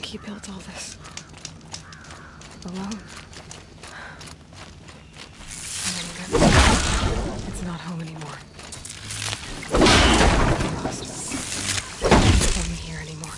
think he built all this alone. And then it's not home anymore. Lost. Can't be here anymore.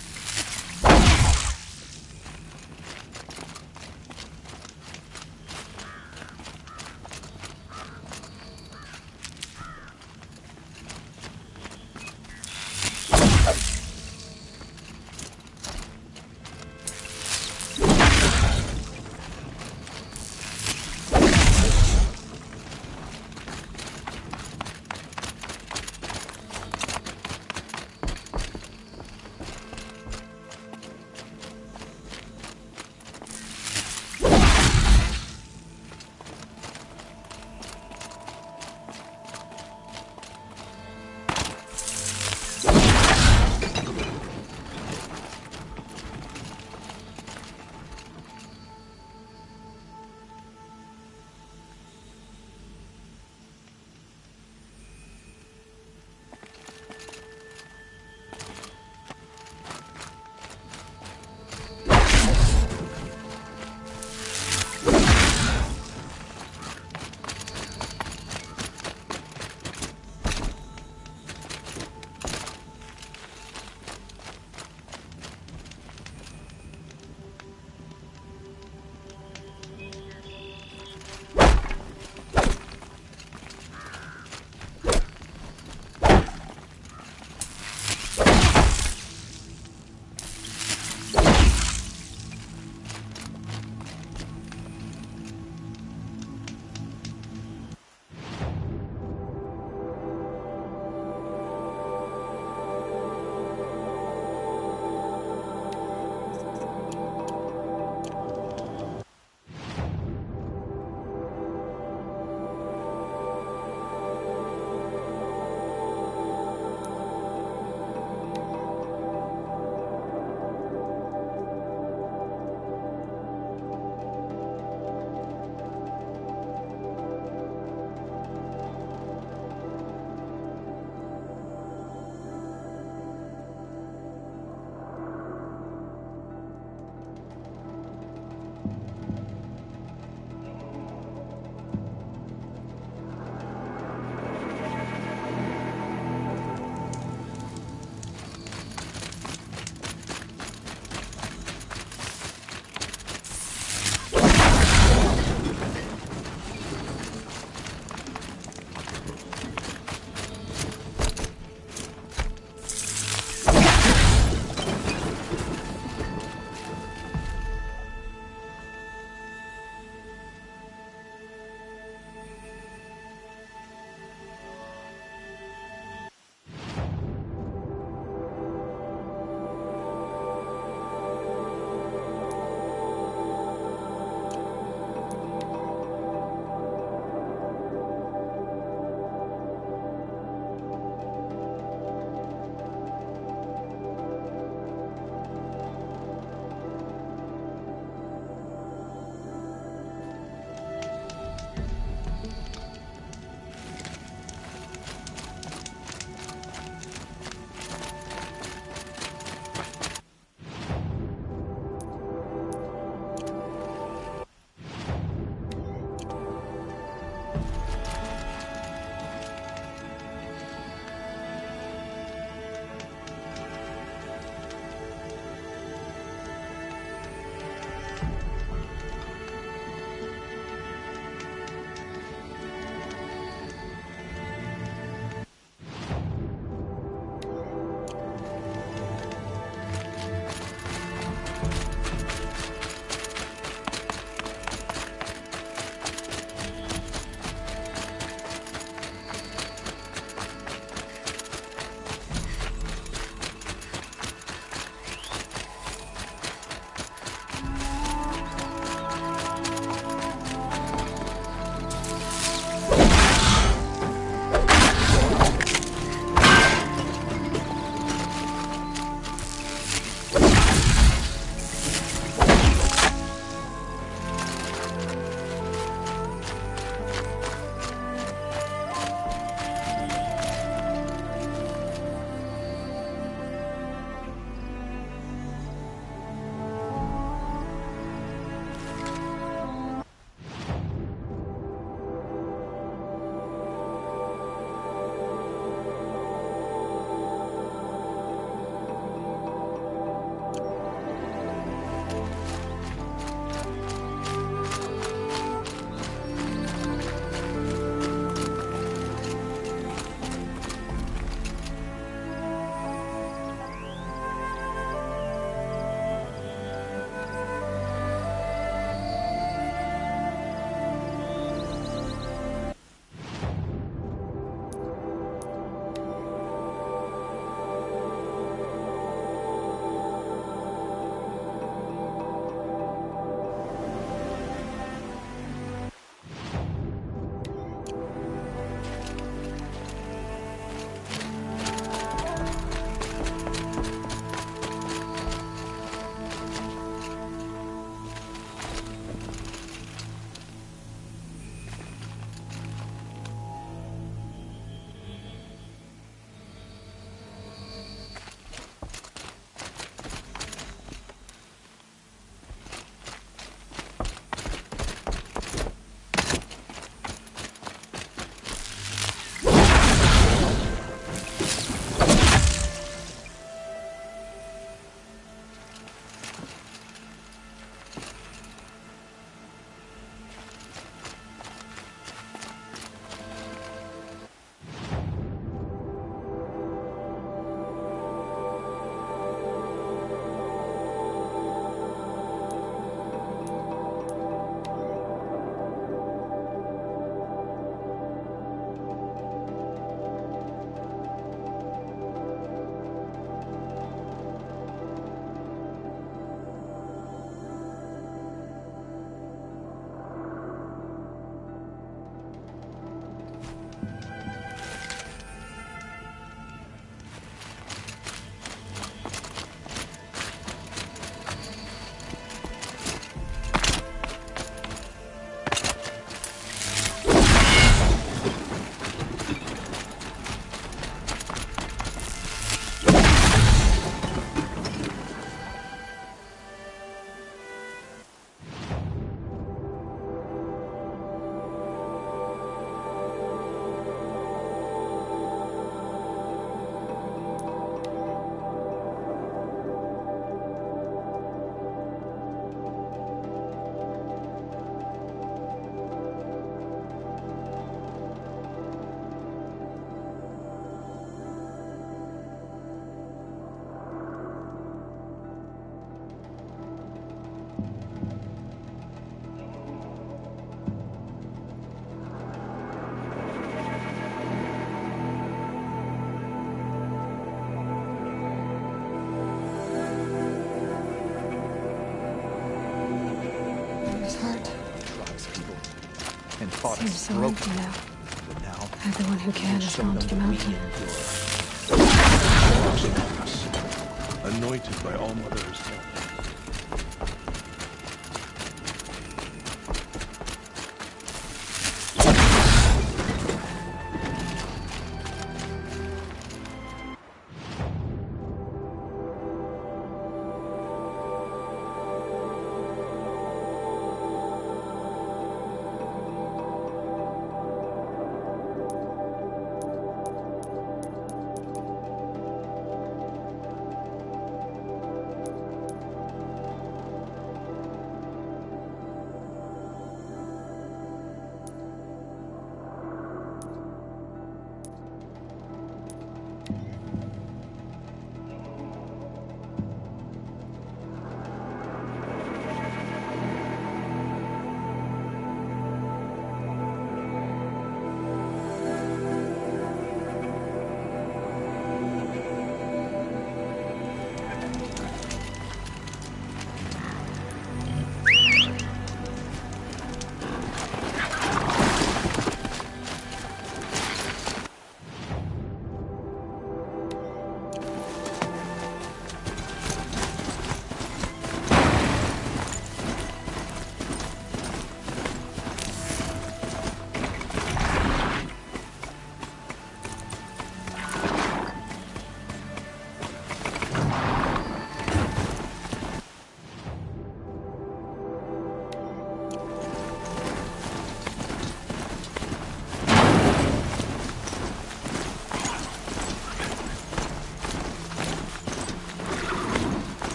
and taught Seems us so broken. empty now. But now, Everyone who can has show gone them to the that we mountain. endure. Us, anointed by All Mother's help.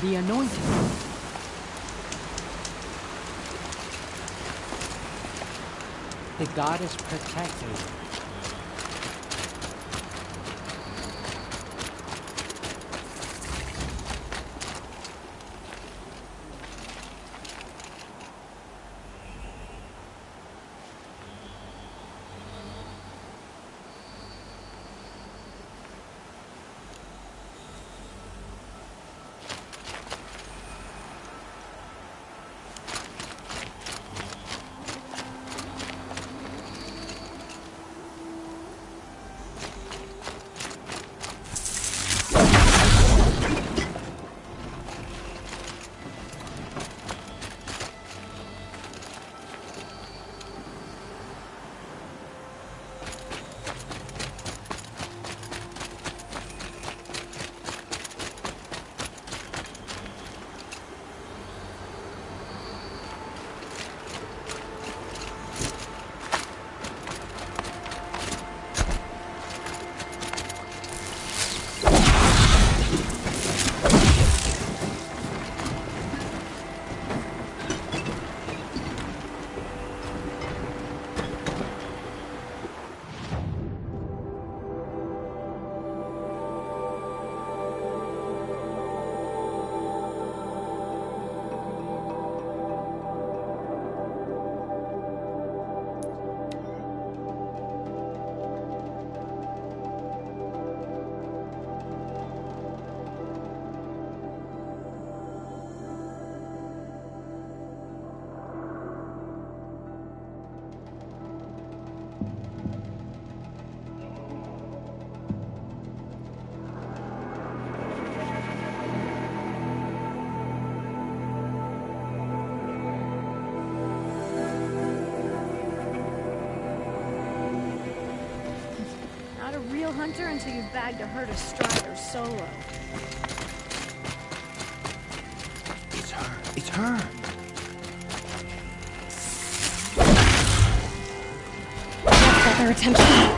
The anointing. The goddess protected. Hunter until you've bagged a herd of Strider solo. It's her. It's her. Got their attention.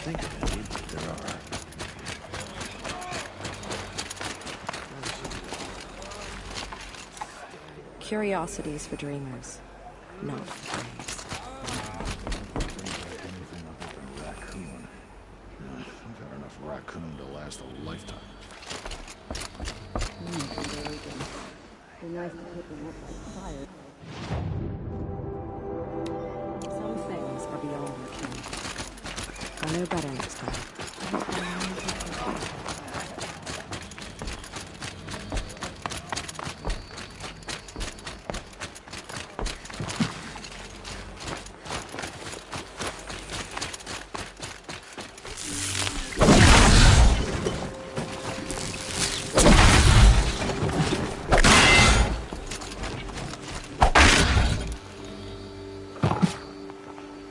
Think of it, but there are. Curiosities for dreamers, not for braves. Anything other than raccoon. I've had enough raccoon to last a lifetime. Some things are beyond your ken. I'll know better next time.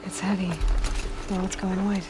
It's heavy. Well, it's going white.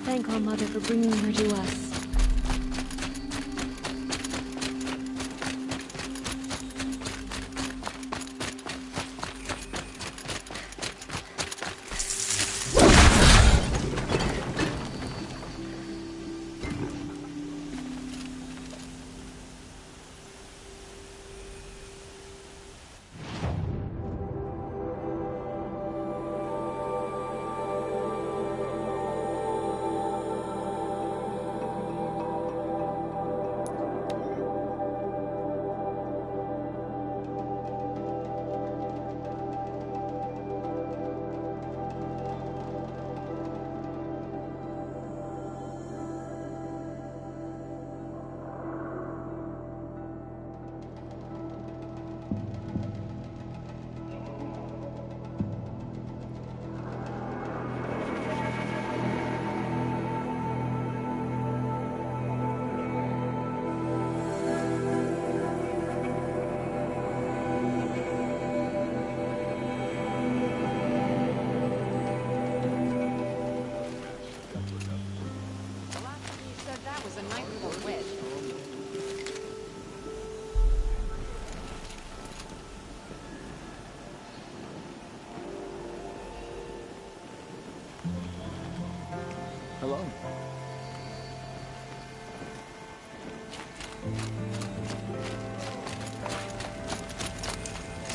Thank our mother for bringing her to us.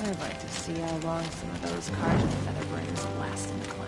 I'd like to see how long some of those Carja featherbrains last in the clank.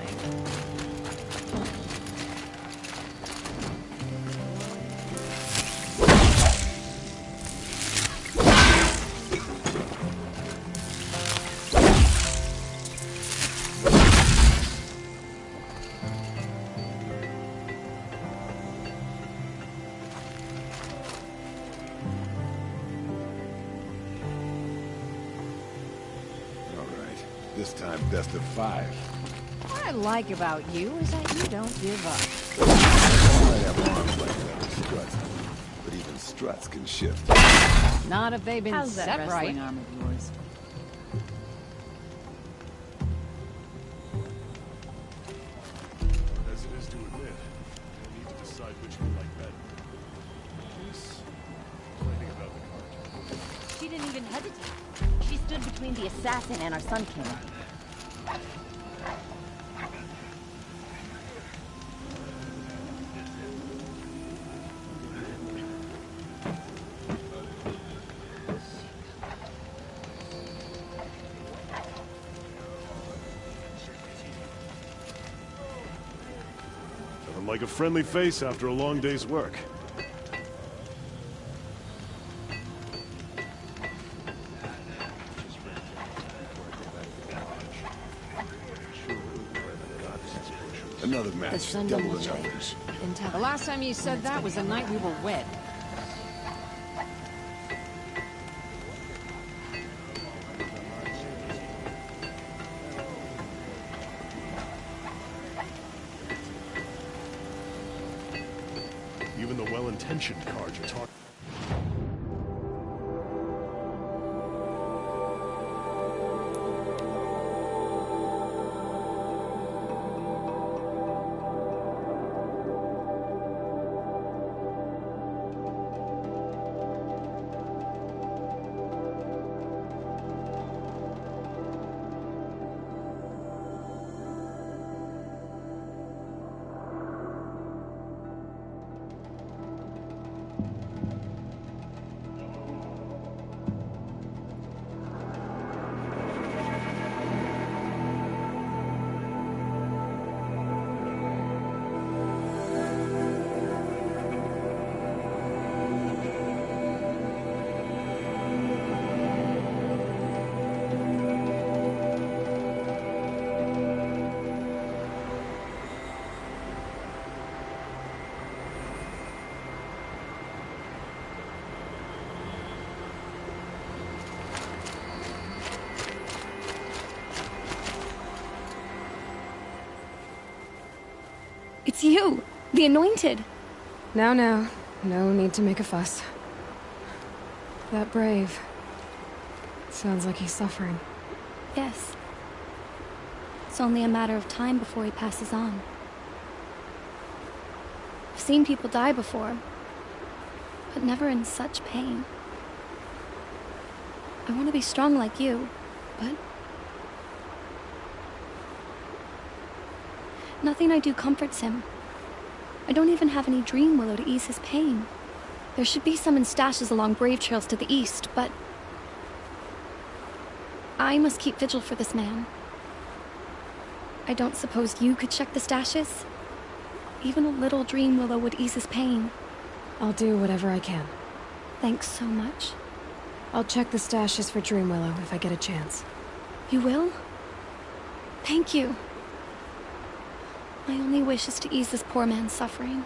This time, best of 5. What I like about you is that you don't give up. I might have arms like leather struts, but even struts can shift. Not if they've been How's that set wrestling right. arm of yours? As it is to admit, I need to decide which you like better. Peace, fighting about the card. She didn't even hesitate. She stood between the assassin and our Sun King. Nothing like a friendly face after a long day's work. Another The match, sun double will the change. numbers. In time. The last time you said that was the night we were wed. Even the well-intentioned cards are talking. It's you, the Anointed. Now, no need to make a fuss. That brave. Sounds like he's suffering. Yes. It's only a matter of time before he passes on. I've seen people die before, but never in such pain. I want to be strong like you, but nothing I do comforts him. I don't even have any dream willow to ease his pain. There should be some in stashes along brave trails to the east, but I must keep vigil for this man. I don't suppose you could check the stashes? Even a little dream willow would ease his pain. I'll do whatever I can. Thanks so much. I'll check the stashes for Dreamwillow if I get a chance. You will? Thank you. My only wish is to ease this poor man's suffering.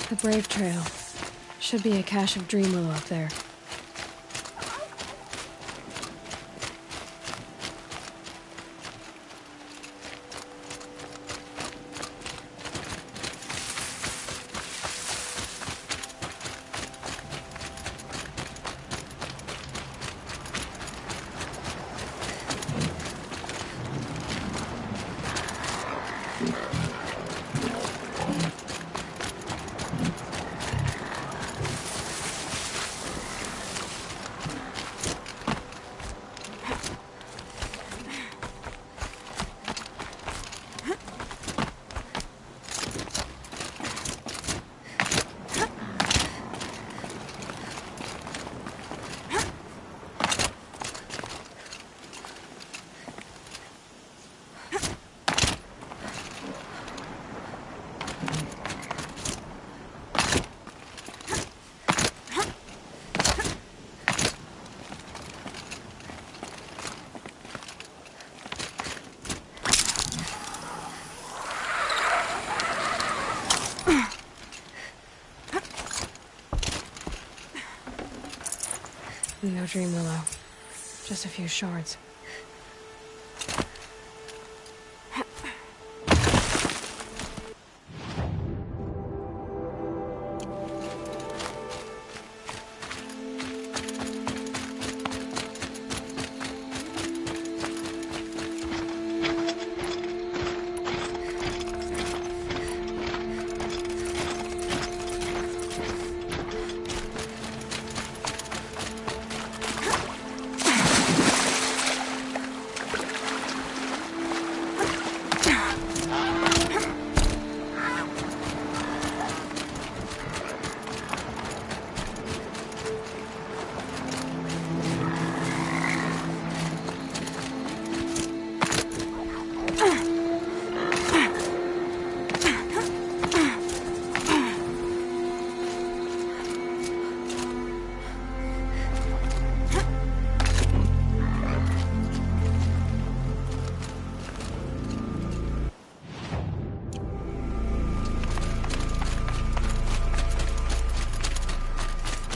The Brave Trail. Should be a cache of Dreamwillow up there. No dream willow. Just a few shards.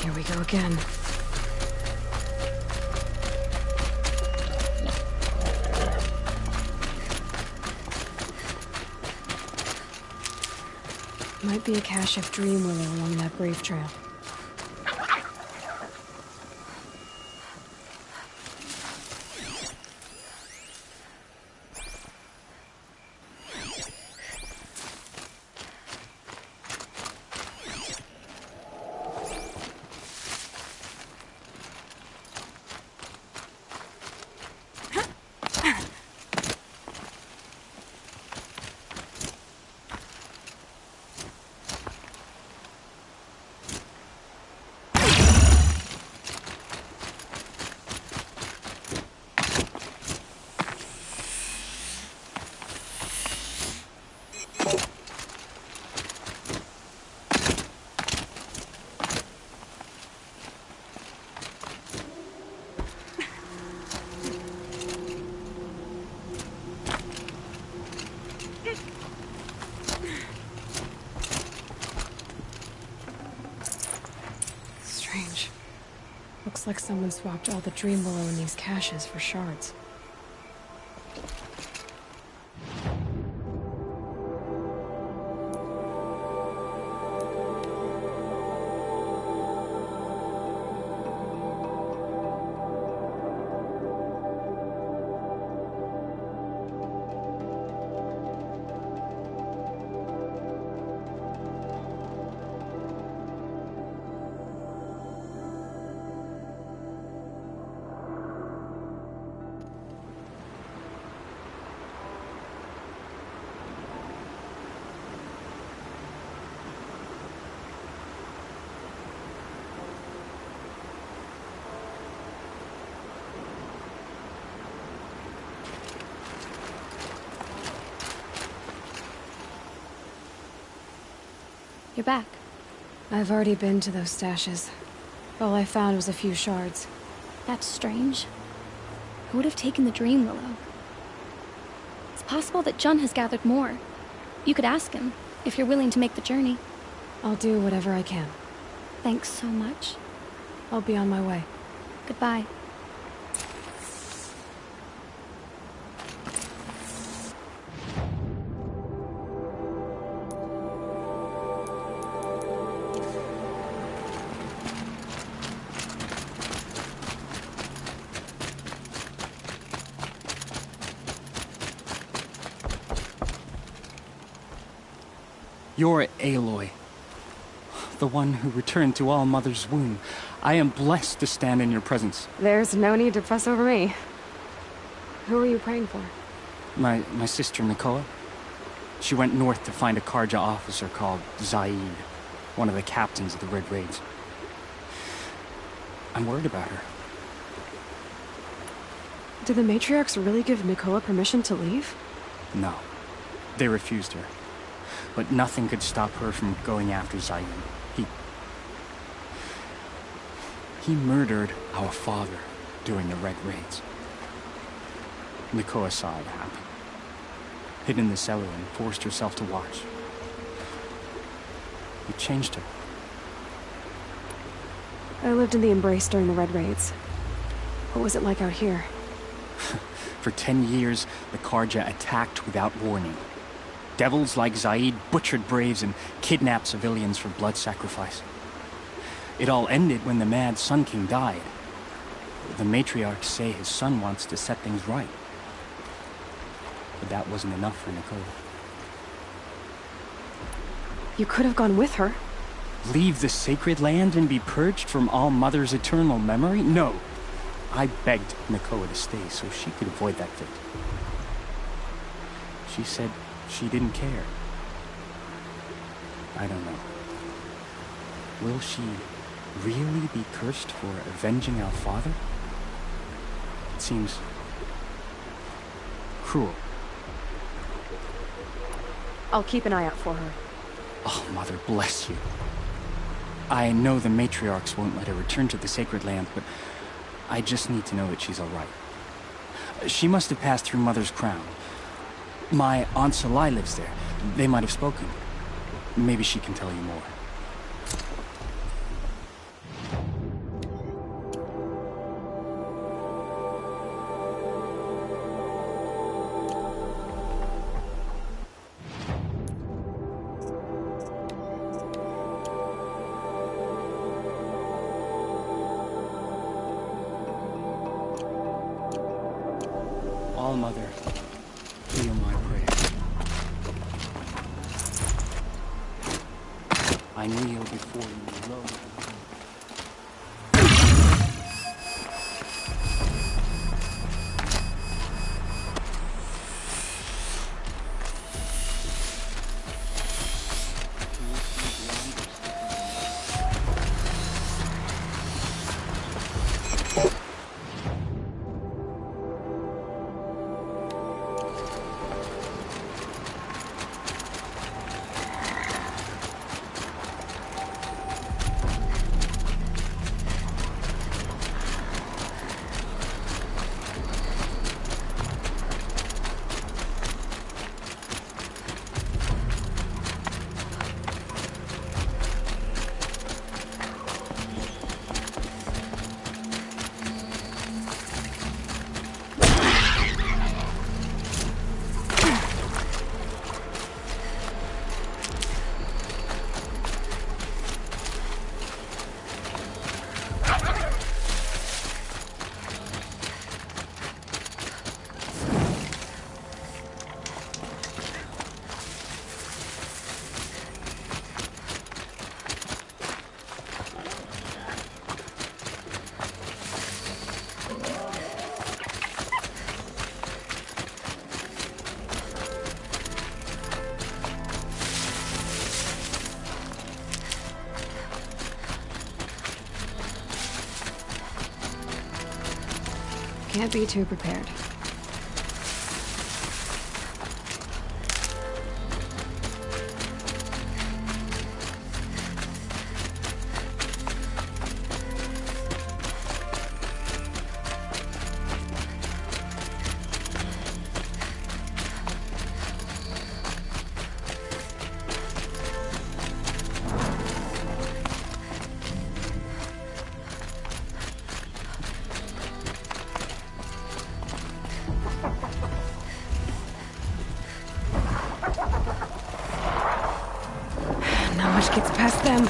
Here we go again. Might be a cache of dream willow along that brave trail. Strange. Looks like someone swapped all the dream willow in these caches for shards. You're back. I've already been to those stashes. All I found was a few shards. That's strange. Who would have taken the dream willow? It's possible that Jun has gathered more. You could ask him, if you're willing to make the journey. I'll do whatever I can. Thanks so much. I'll be on my way. Goodbye. You're Aloy, the one who returned to All Mother's womb. I am blessed to stand in your presence. There's no need to fuss over me. Who are you praying for? My sister Mikoa. She went north to find a Karja officer called Zaid, one of the captains of the Red Raids. I'm worried about her. Did the matriarchs really give Mikoa permission to leave? No, they refused her. But nothing could stop her from going after Zaid. He murdered our father during the Red Raids. Mikoa saw it happen. Hid in the cellar and forced herself to watch. It changed her. I lived in the Embrace during the Red Raids. What was it like out here? For 10 years, the Karja attacked without warning. Devils like Zaid butchered braves and kidnapped civilians for blood sacrifice. It all ended when the mad Sun King died. The matriarchs say his son wants to set things right. But that wasn't enough for Nicole. You could have gone with her. Leave the sacred land and be purged from all Mother's eternal memory? No. I begged Nakoa to stay so she could avoid that fate. She said she didn't care. I don't know. Will she really be cursed for avenging our father? It seems cruel. I'll keep an eye out for her. Oh, Mother, bless you. I know the matriarchs won't let her return to the sacred land, but I just need to know that she's all right. She must have passed through Mother's crown. My Aunt Salai lives there. They might have spoken. Maybe she can tell you more. All-Mother, feel my prayer. I kneel before you alone. Can't be too prepared. Not much gets past them.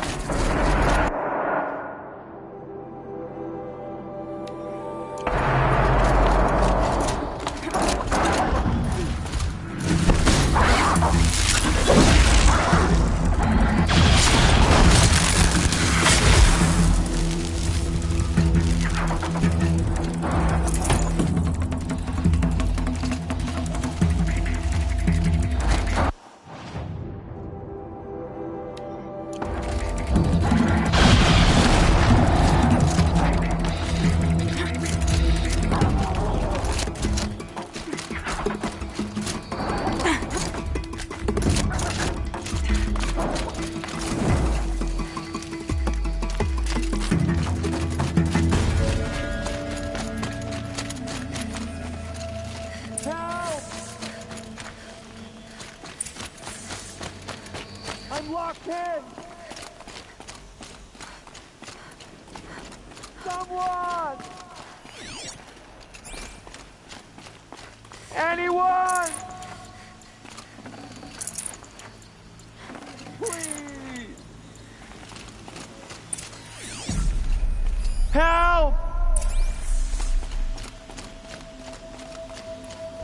Anyone! Anyone! Please! Help!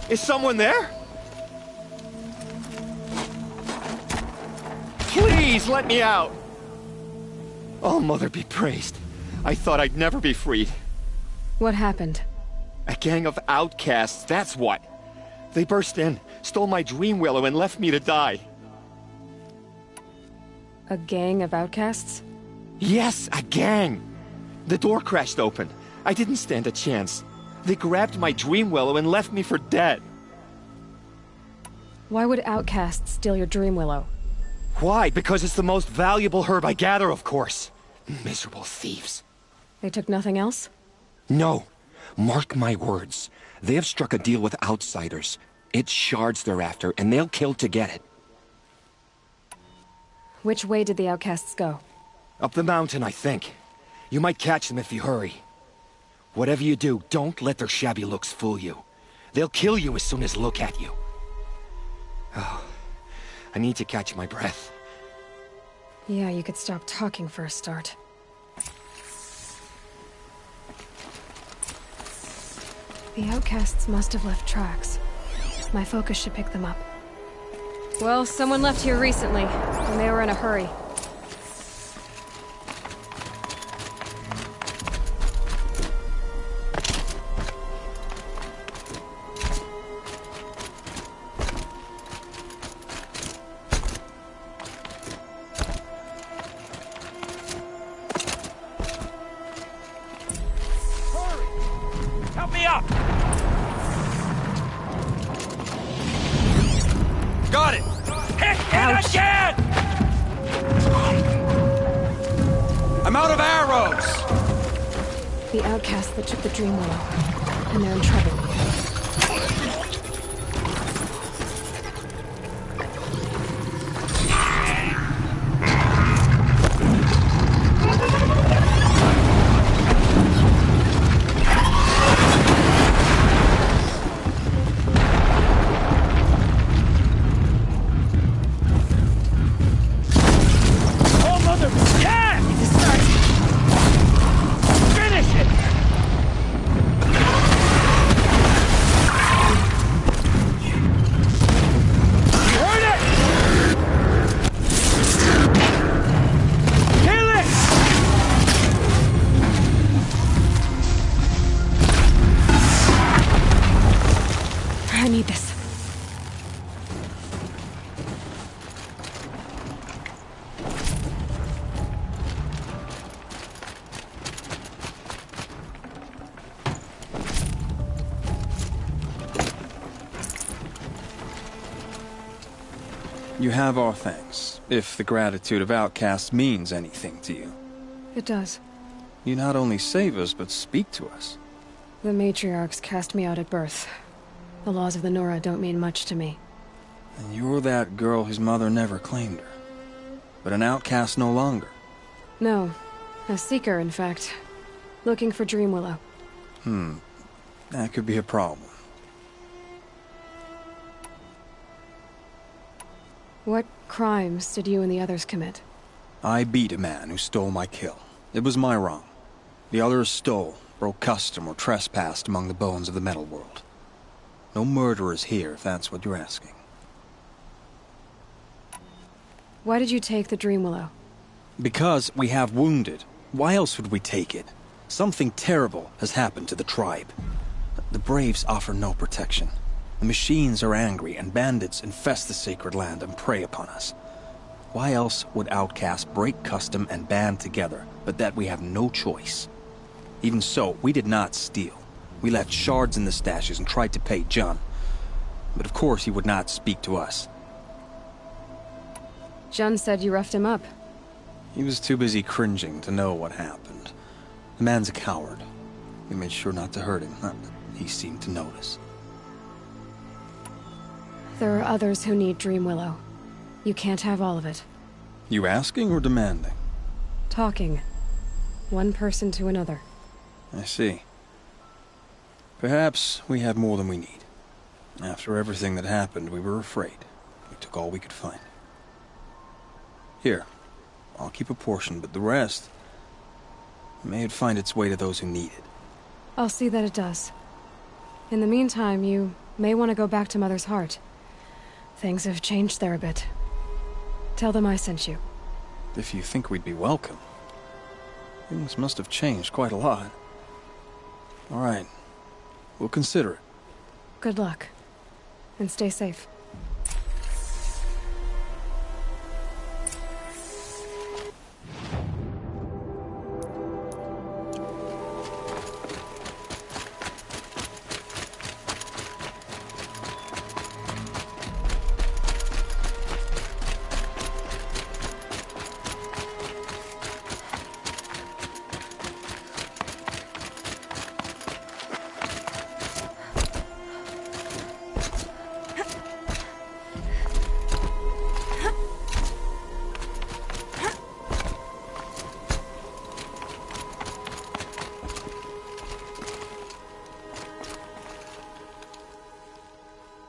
Is someone there? Please let me out! Oh, Mother be praised. I thought I'd never be freed. What happened? A gang of outcasts, that's what. They burst in, stole my dream willow, and left me to die. A gang of outcasts? Yes, a gang! The door crashed open. I didn't stand a chance. They grabbed my dream willow and left me for dead. Why would outcasts steal your dream willow? Why? Because it's the most valuable herb I gather, of course. Miserable thieves. They took nothing else? No. Mark my words. They have struck a deal with outsiders. It's shards they're after, and they'll kill to get it. Which way did the outcasts go? Up the mountain, I think. You might catch them if you hurry. Whatever you do, don't let their shabby looks fool you. They'll kill you as soon as look at you. Oh, I need to catch my breath. Yeah, you could stop talking for a start. The outcasts must have left tracks. My focus should pick them up. Well, someone left here recently, and they were in a hurry. Help me up! Got it! Hit again! I'm out of arrows! The outcasts that took the dream willow, and they're in trouble. I need this. You have our thanks, if the gratitude of outcasts means anything to you. It does. You not only save us, but speak to us. The matriarchs cast me out at birth. The laws of the Nora don't mean much to me. And you're that girl whose mother never claimed her. But an outcast no longer. No. A seeker, in fact. Looking for Dream Willow. That could be a problem. What crimes did you and the others commit? I beat a man who stole my kill. It was my wrong. The others stole, broke custom, or trespassed among the bones of the metal world. No murderers here, if that's what you're asking. Why did you take the Dream Willow? Because we have wounded. Why else would we take it? Something terrible has happened to the tribe. The Braves offer no protection. The machines are angry, and bandits infest the sacred land and prey upon us. Why else would outcasts break custom and band together, but that we have no choice? Even so, we did not steal. We left shards in the stashes and tried to pay John. But of course he would not speak to us. Jun said you roughed him up. He was too busy cringing to know what happened. The man's a coward. We made sure not to hurt him. He seemed to notice. There are others who need Dream Willow. You can't have all of it. You asking or demanding? Talking. One person to another. I see. Perhaps we have more than we need. After everything that happened, we were afraid. We took all we could find. Here, I'll keep a portion, but the rest... may it find its way to those who need it. I'll see that it does. In the meantime, you may want to go back to Mother's Heart. Things have changed there a bit. Tell them I sent you. If you think we'd be welcome. Things must have changed quite a lot. All right. We'll consider it. Good luck. And stay safe.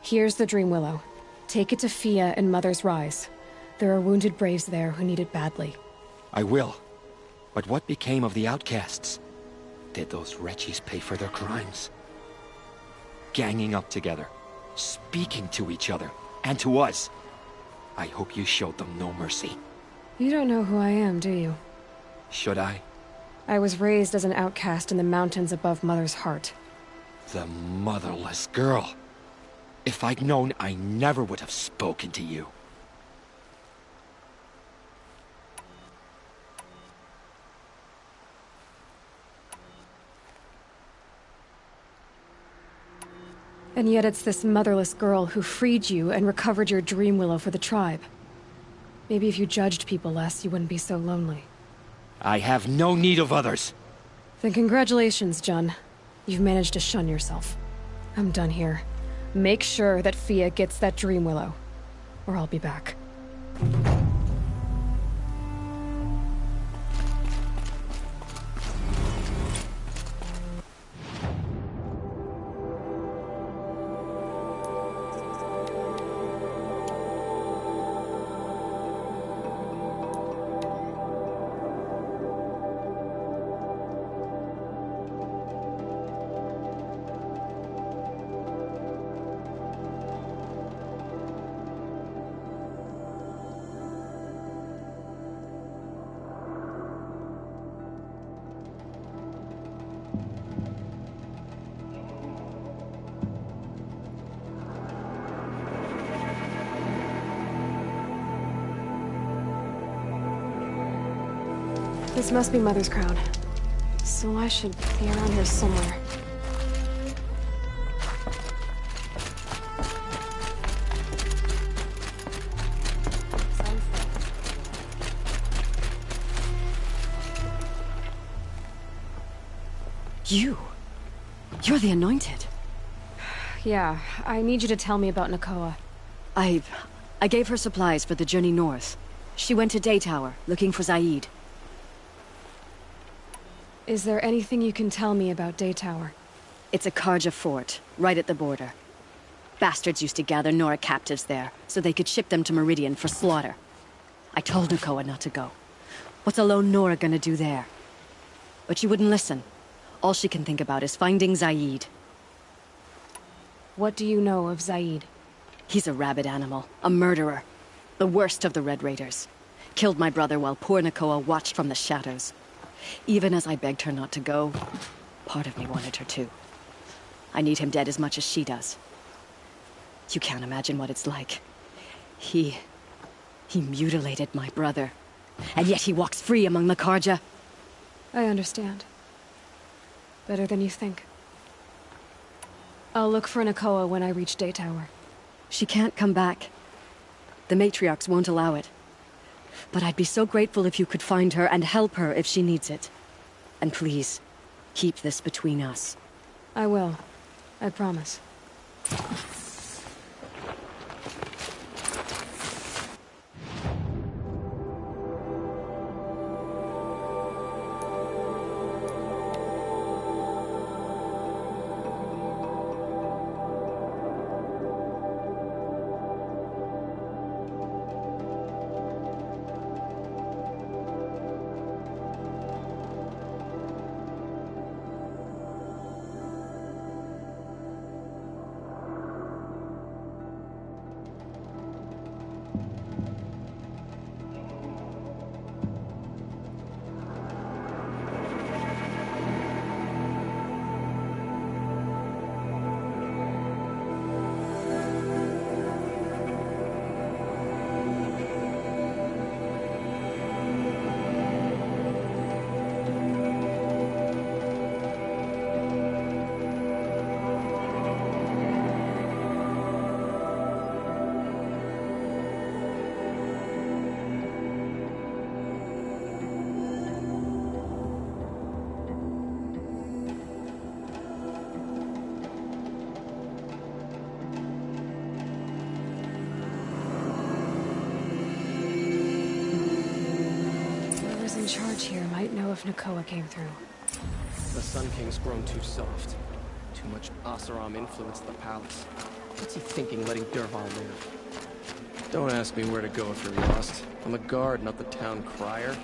Here's the Dream Willow. Take it to Fia and Mother's Rise. There are wounded braves there who need it badly. I will. But what became of the outcasts? Did those wretches pay for their crimes? Ganging up together, speaking to each other, and to us. I hope you showed them no mercy. You don't know who I am, do you? Should I? I was raised as an outcast in the mountains above Mother's Heart. The motherless girl. If I'd known, I never would have spoken to you. And yet it's this motherless girl who freed you and recovered your Dream Willow for the tribe. Maybe if you judged people less, you wouldn't be so lonely. I have no need of others. Then congratulations, Jun. You've managed to shun yourself. I'm done here. Make sure that Fia gets that Dream Willow, or I'll be back. This must be Mother's crown. So I should be around here somewhere. You're the Anointed. Yeah, I need you to tell me about Nakoa. I gave her supplies for the journey north. She went to Daytower, looking for Zaid. Is there anything you can tell me about Daytower? It's a Karja fort, right at the border. Bastards used to gather Nora captives there, so they could ship them to Meridian for slaughter. I told Nakoa not to go. What's a lone Nora gonna do there? But she wouldn't listen. All she can think about is finding Zaid. What do you know of Zaid? He's a rabid animal, a murderer. The worst of the Red Raiders. Killed my brother while poor Nakoa watched from the shadows. Even as I begged her not to go, part of me wanted her to. I need him dead as much as she does. You can't imagine what it's like. He mutilated my brother. And yet he walks free among the Karja. I understand. Better than you think. I'll look for Nakoa when I reach Daytower. She can't come back. The matriarchs won't allow it. But I'd be so grateful if you could find her and help her if she needs it. And please, keep this between us. I will. I promise. in charge here might know if Nakoa came through. The Sun King's grown too soft. Too much Asaram influence at the palace. What's he thinking letting Derval live? Don't ask me where to go if you're lost. I'm a guard, not the town crier.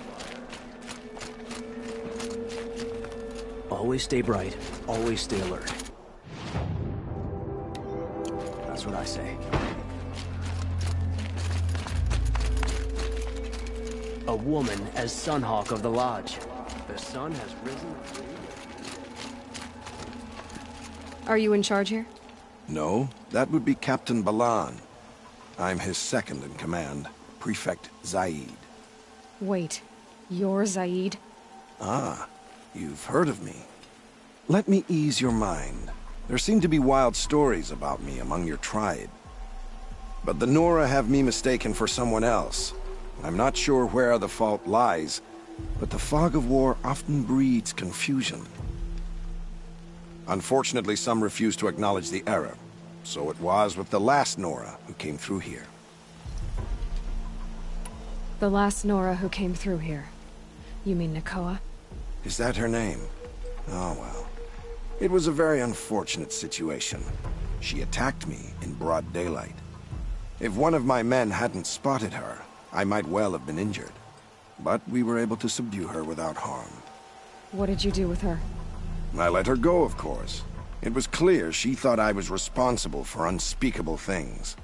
Always stay bright. Always stay alert. That's what I say. A woman as Sunhawk of the Lodge. The sun has risen. Are you in charge here? No, that would be Captain Balan. I'm his second in command, Prefect Zaid. Wait, you're Zaid? Ah, you've heard of me. Let me ease your mind. There seem to be wild stories about me among your tribe. But the Nora have me mistaken for someone else. I'm not sure where the fault lies, but the fog of war often breeds confusion. Unfortunately, some refuse to acknowledge the error. So it was with the last Nora who came through here. The last Nora who came through here. You mean Nakoa? Is that her name? Oh well. It was a very unfortunate situation. She attacked me in broad daylight. If one of my men hadn't spotted her, I might well have been injured. But we were able to subdue her without harm. What did you do with her? I let her go, of course. It was clear she thought I was responsible for unspeakable things.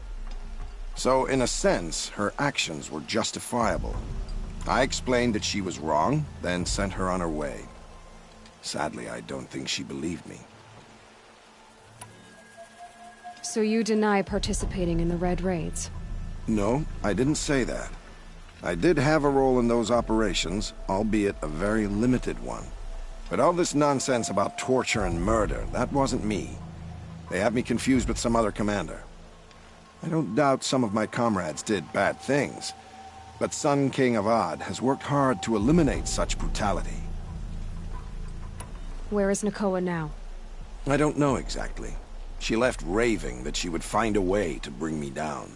So, in a sense, her actions were justifiable. I explained that she was wrong, then sent her on her way. Sadly, I don't think she believed me. So you deny participating in the Red Raids? No, I didn't say that. I did have a role in those operations, albeit a very limited one. But all this nonsense about torture and murder, that wasn't me. They had me confused with some other commander. I don't doubt some of my comrades did bad things, but Sun King Avad has worked hard to eliminate such brutality. Where is Nakoa now? I don't know exactly. She left raving that she would find a way to bring me down.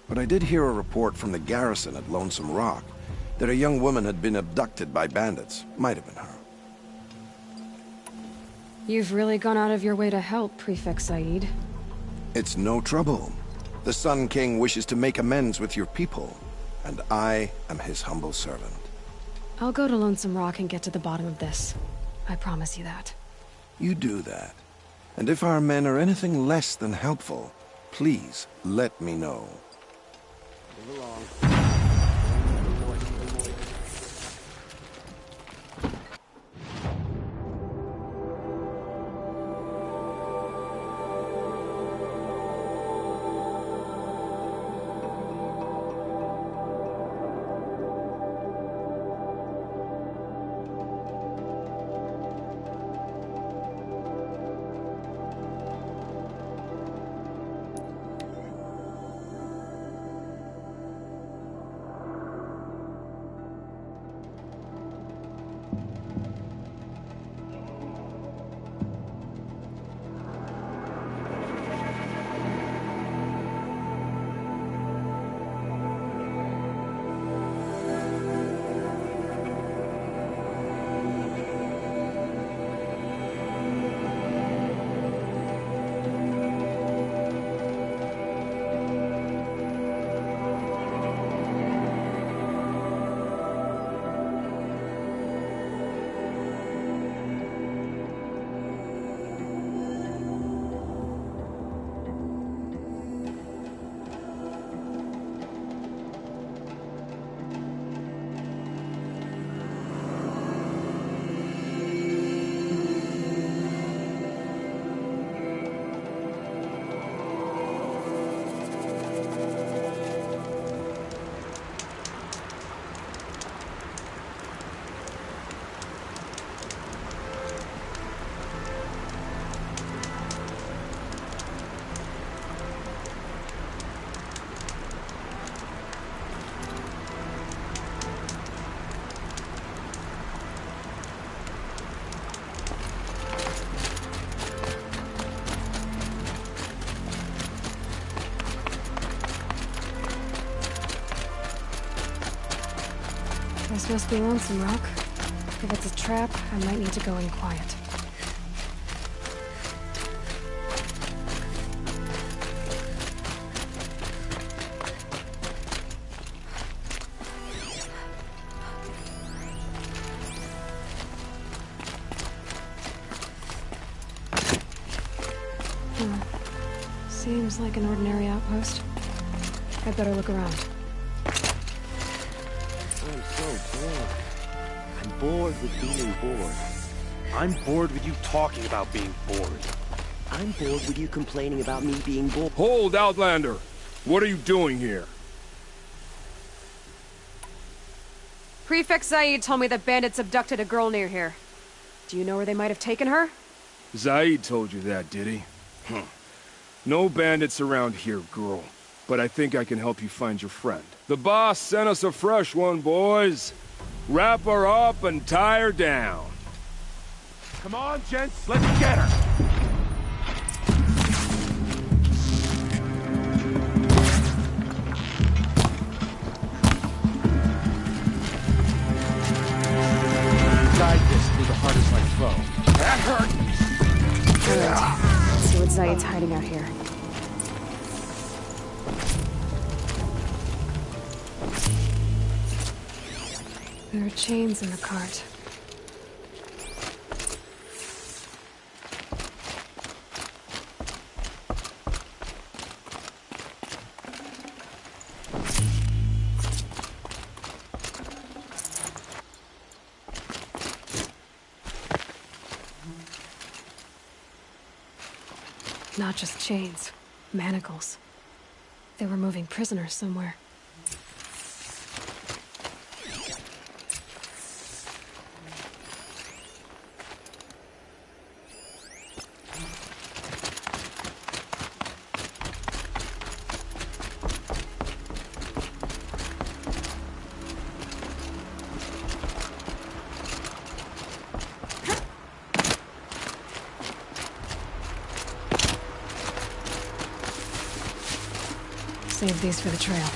But I did hear a report from the garrison at Lonesome Rock that a young woman had been abducted by bandits. Might have been her. You've really gone out of your way to help, Prefect Said. It's no trouble. The Sun King wishes to make amends with your people, and I am his humble servant. I'll go to Lonesome Rock and get to the bottom of this. I promise you that. You do that. And if our men are anything less than helpful, please let me know. Move along. This must be Lonesome Rock. If it's a trap, I might need to go in quiet. Seems like an ordinary outpost. I'd better look around. I'm so bored. I'm bored with being bored. I'm bored with you talking about being bored. I'm bored with you complaining about me being bored. Hold, Outlander! What are you doing here? Prefect Zaid told me that bandits abducted a girl near here. Do you know where they might have taken her? Zaid told you that, did he? No bandits around here, girl. But I think I can help you find your friend. The boss sent us a fresh one, boys. Wrap her up and tie her down. Come on, gents, let's get her! Guide this through the hardest like foe. That hurt! Let's see what Zaid's hiding out here. There are chains in the cart. Not just chains, manacles. They were moving prisoners somewhere. Save these for the trail.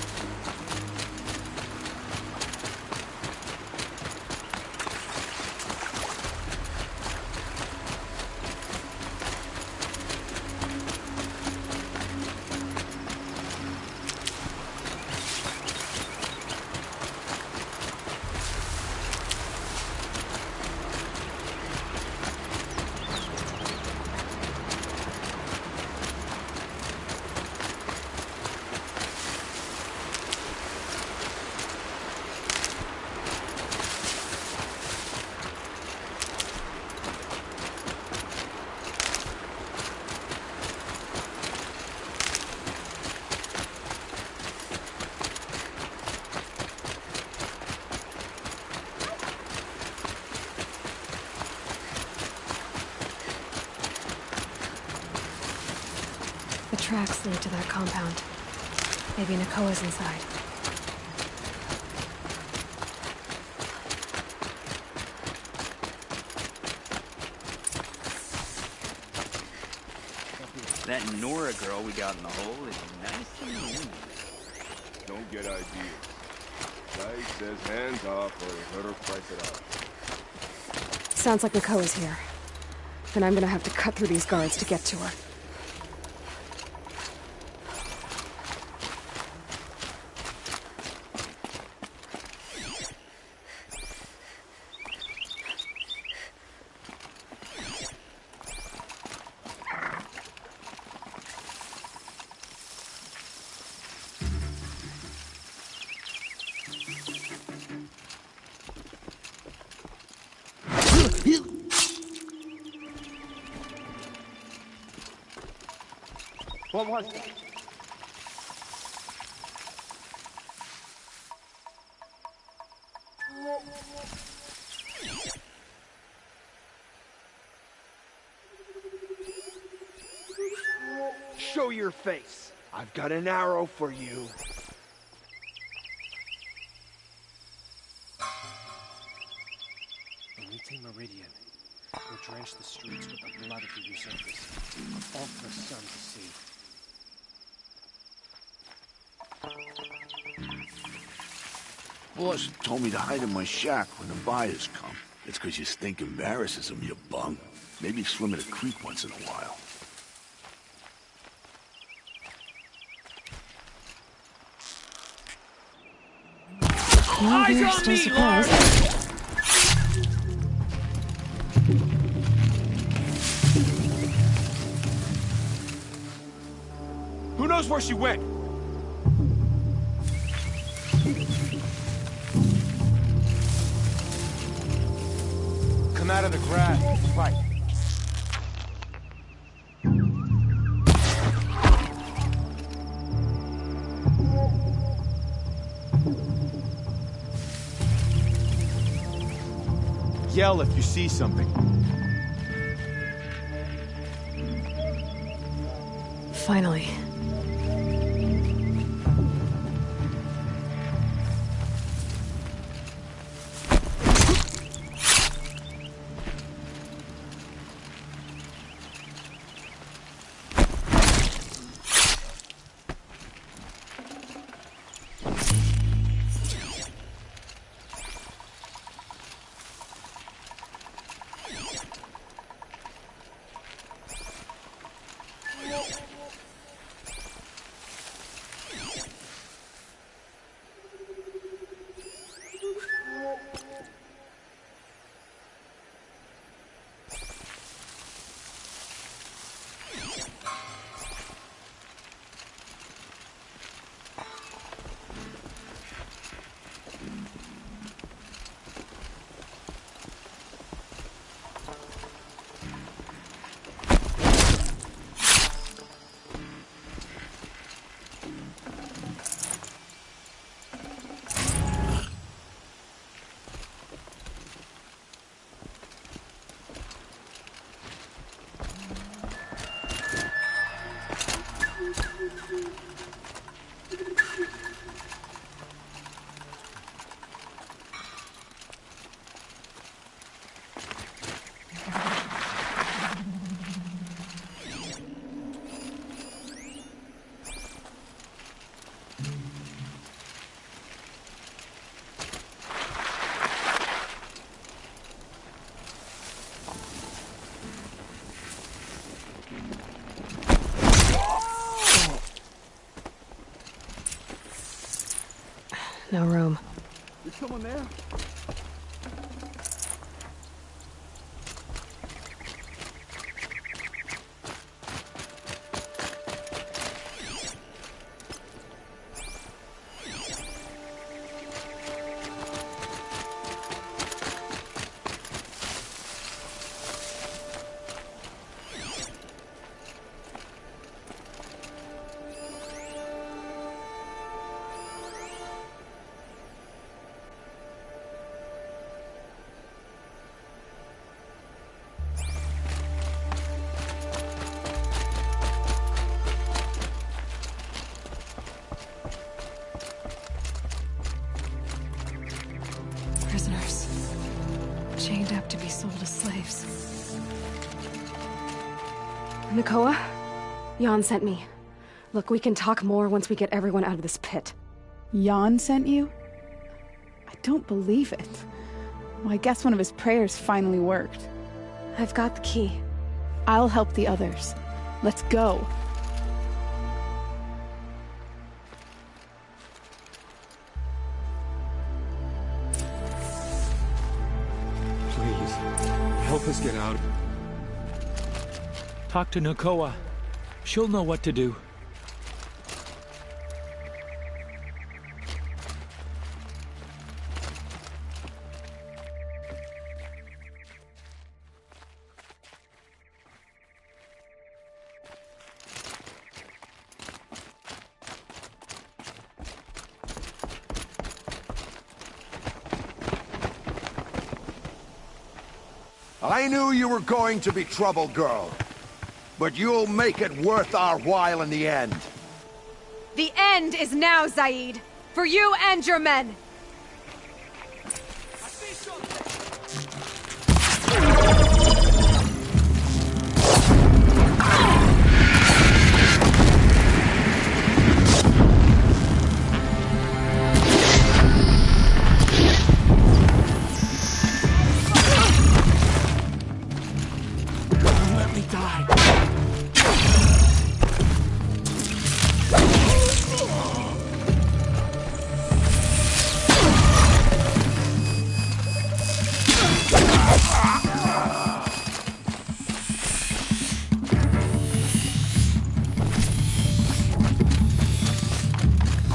The tracks lead to that compound. Maybe Nakoa's inside. That Nora girl we got in the hole is nice and mean. Don't get ideas. Guy says hands off or let her price it out. Sounds like Nakoa's here. Then I'm gonna have to cut through these guards to get to her. What was it? Show your face. I've got an arrow for you. When we take Meridian, we'll drench the streets with the blood of the usurpers. All for the sun to see. Boss told me to hide in my shack when the buyers come. It's 'cause you stink embarrasses them, you bum. Maybe swim in a creek once in a while. Well, we're still surprised. Who knows where she went? Come out of the grass. Right. Yell if you see something. Finally. No room. Is someone there? Prisoners. Chained up to be sold as slaves. Nakoa? Jan sent me. Look, we can talk more once we get everyone out of this pit. Jan sent you? I don't believe it. Well, I guess one of his prayers finally worked. I've got the key. I'll help the others. Let's go. Please, help us get out. Talk to Nakoa. She'll know what to do. I knew you were going to be trouble, girl. But you'll make it worth our while in the end. The end is now, Zaid. For you and your men.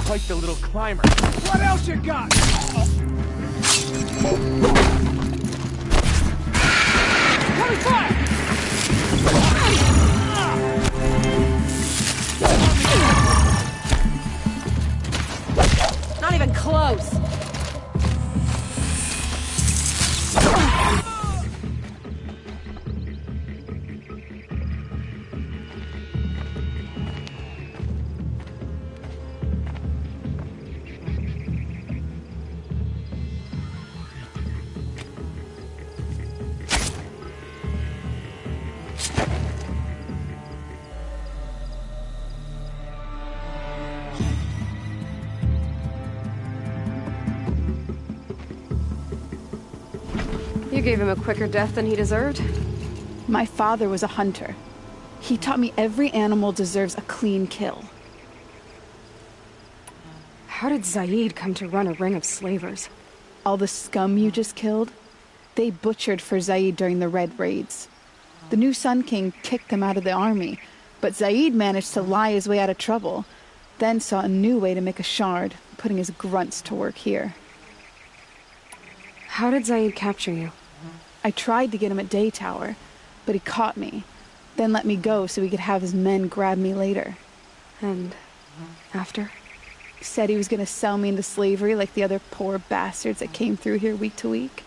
quite the little climber. What else you got? Coming fire! Not even close. You gave him a quicker death than he deserved. My father was a hunter. He taught me every animal deserves a clean kill. How did Zaid come to run a ring of slavers? All the scum you just killed, they butchered for Zaid during the Red Raids. The new Sun King kicked them out of the army, but Zaid managed to lie his way out of trouble, then saw a new way to make a shard, putting his grunts to work here. How did Zaid capture you? I tried to get him at Day Tower, but he caught me, then let me go so he could have his men grab me later. And after? He said he was going to sell me into slavery like the other poor bastards that came through here week to week.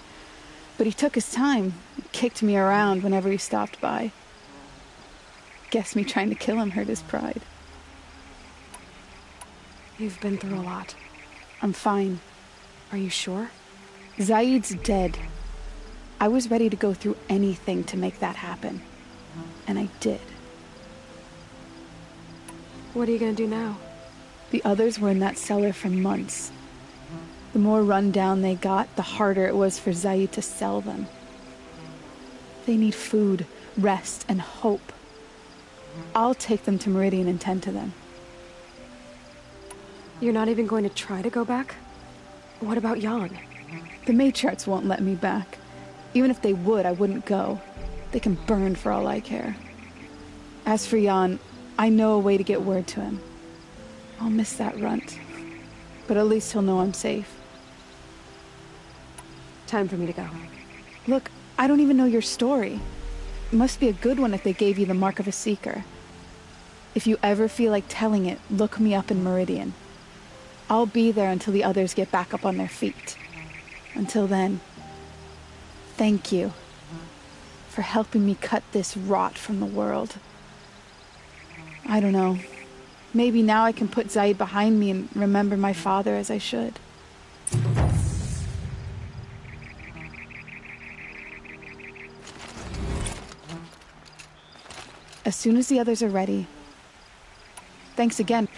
But he took his time, and kicked me around whenever he stopped by. Guess me trying to kill him hurt his pride. You've been through a lot. I'm fine. Are you sure? Zaid's dead. I was ready to go through anything to make that happen. And I did. What are you gonna do now? The others were in that cellar for months. The more run down they got, the harder it was for Zaid to sell them. They need food, rest, and hope. I'll take them to Meridian and tend to them. You're not even going to try to go back? What about Jan? The matriarchs won't let me back. Even if they would, I wouldn't go. They can burn for all I care. As for Jan, I know a way to get word to him. I'll miss that runt. But at least he'll know I'm safe. Time for me to go. Look, I don't even know your story. It must be a good one if they gave you the mark of a seeker. If you ever feel like telling it, look me up in Meridian. I'll be there until the others get back up on their feet. Until then, thank you for helping me cut this rot from the world. I don't know. Maybe now I can put Zaid behind me and remember my father as I should. As soon as the others are ready. Thanks again.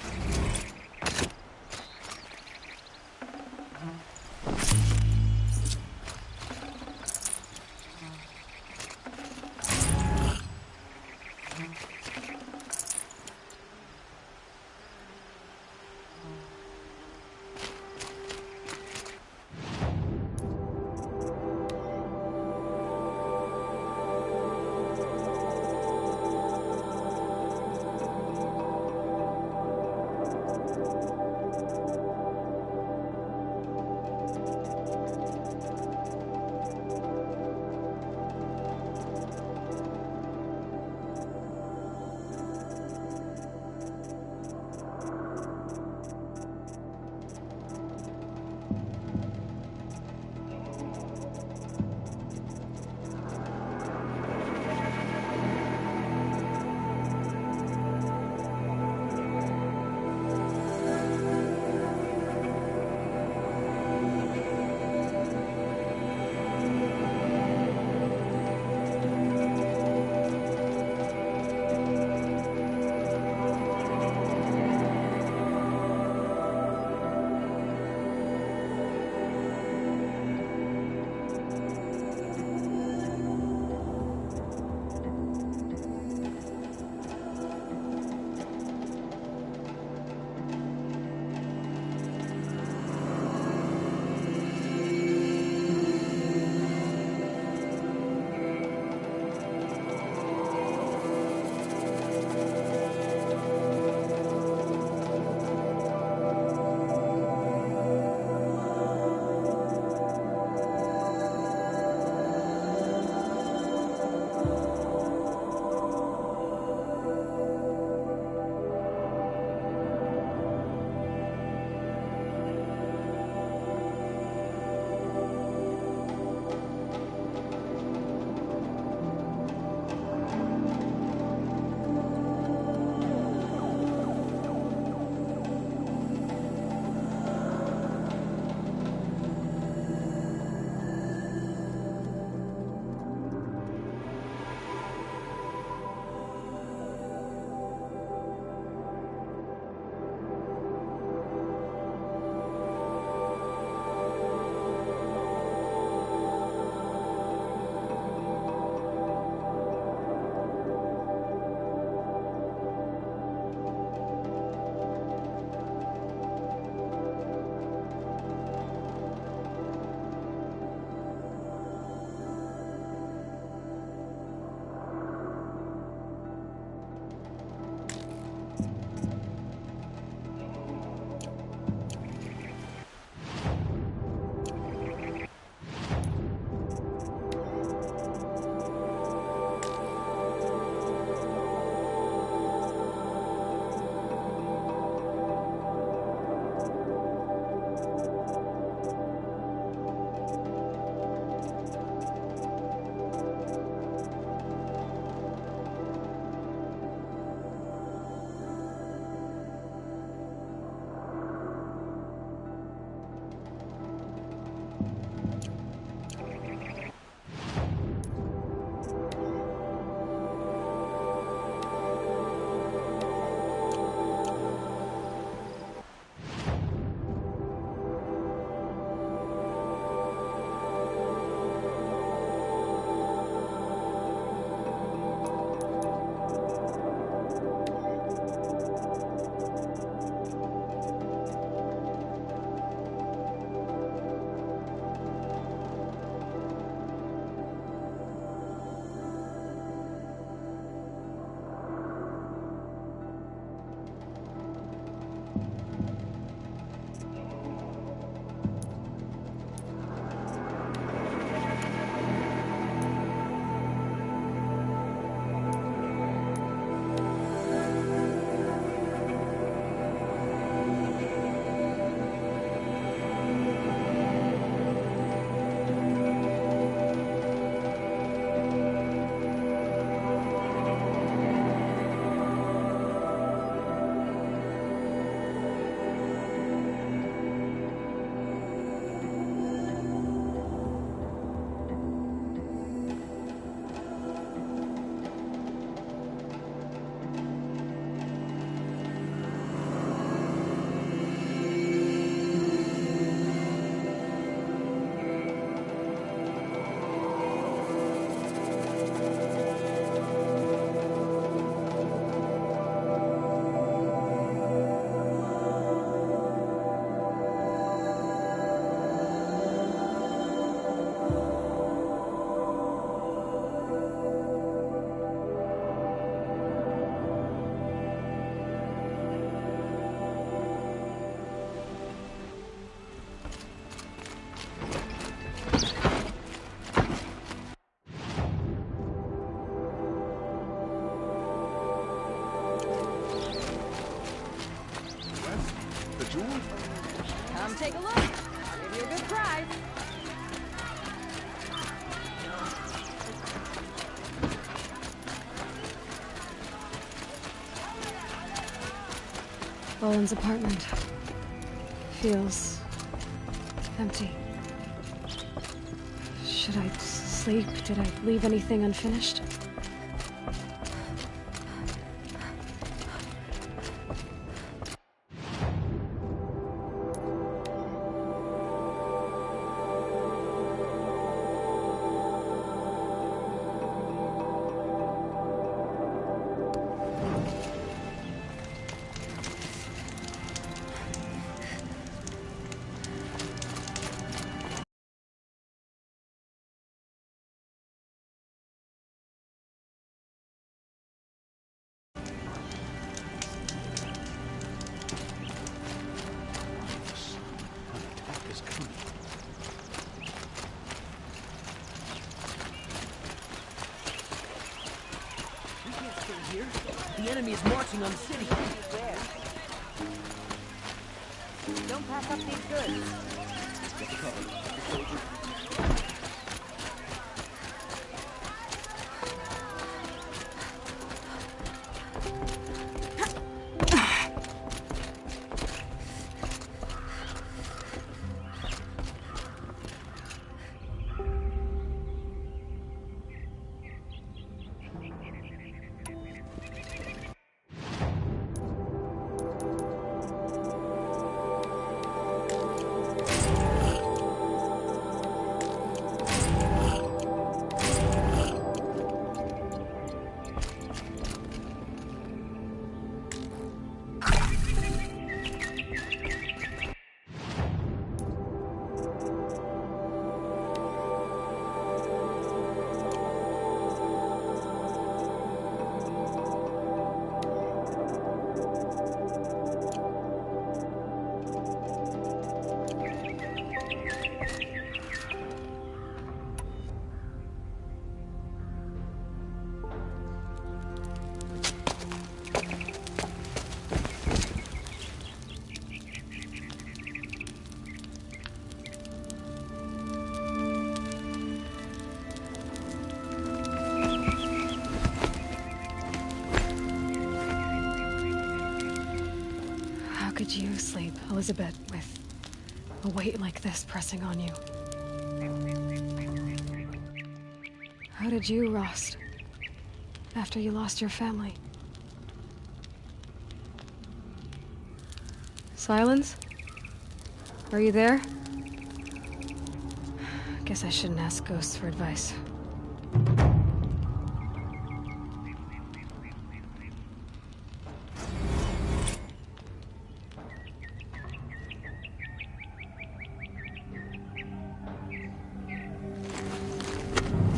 Come take a look. I'll give you a good prize. Boland's apartment feels empty. Should I sleep? Did I leave anything unfinished? The enemy is marching on the city. Don't pass up these goods. Could you sleep, Elizabeth, with a weight like this pressing on you? How did you, Rost, after you lost your family? Silence? Are you there? Guess I shouldn't ask ghosts for advice.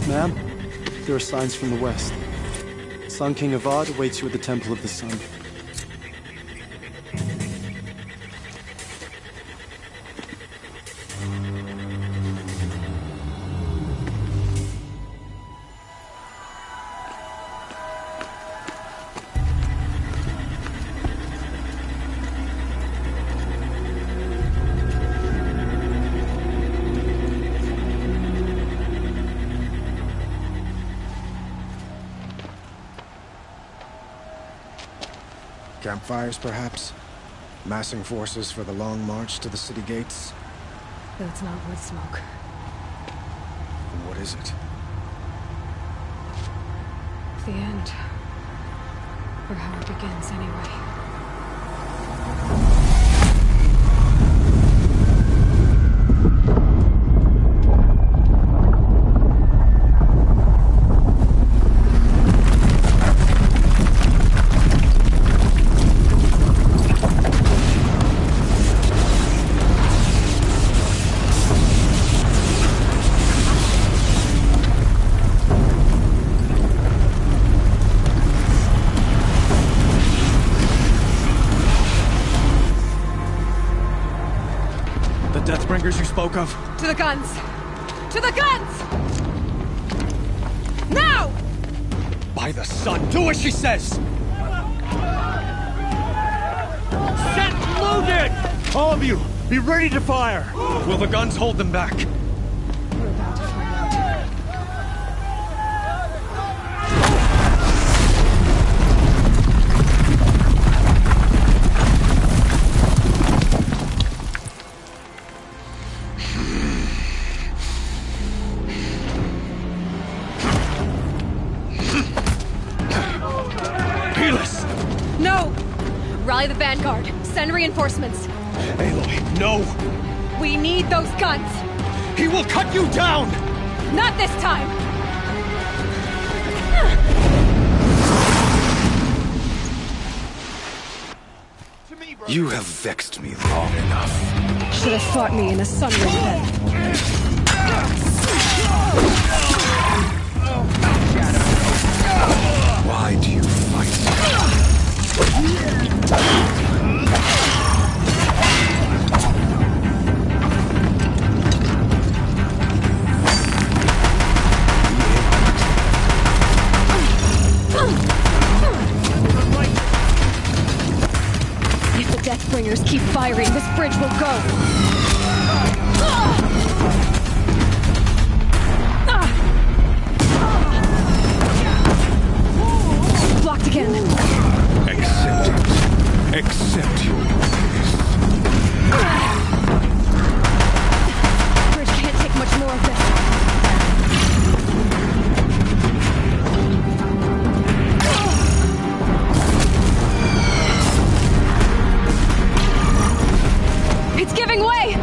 Ma'am, there are signs from the west. Sun King Avad awaits you at the Temple of the Sun. Campfires, perhaps? Massing forces for the long march to the city gates? That's not wood smoke. What is it? The end. Or how it begins, anyway. Deathbringers you spoke of? To the guns! To the guns! Now! By the sun, do as she says! Set loaded! All of you, be ready to fire! Will the guns hold them back? We're about to find out. No! Rally the vanguard. Send reinforcements. Aloy, no! We need those guns! He will cut you down! Not this time! You have vexed me long enough. Should have fought me in a sunray bed. Why do you fight? If the Deathbringers keep firing, this bridge will go. Blocked again. Accept it. Accept your Bridge can't take much more of this. It's giving way!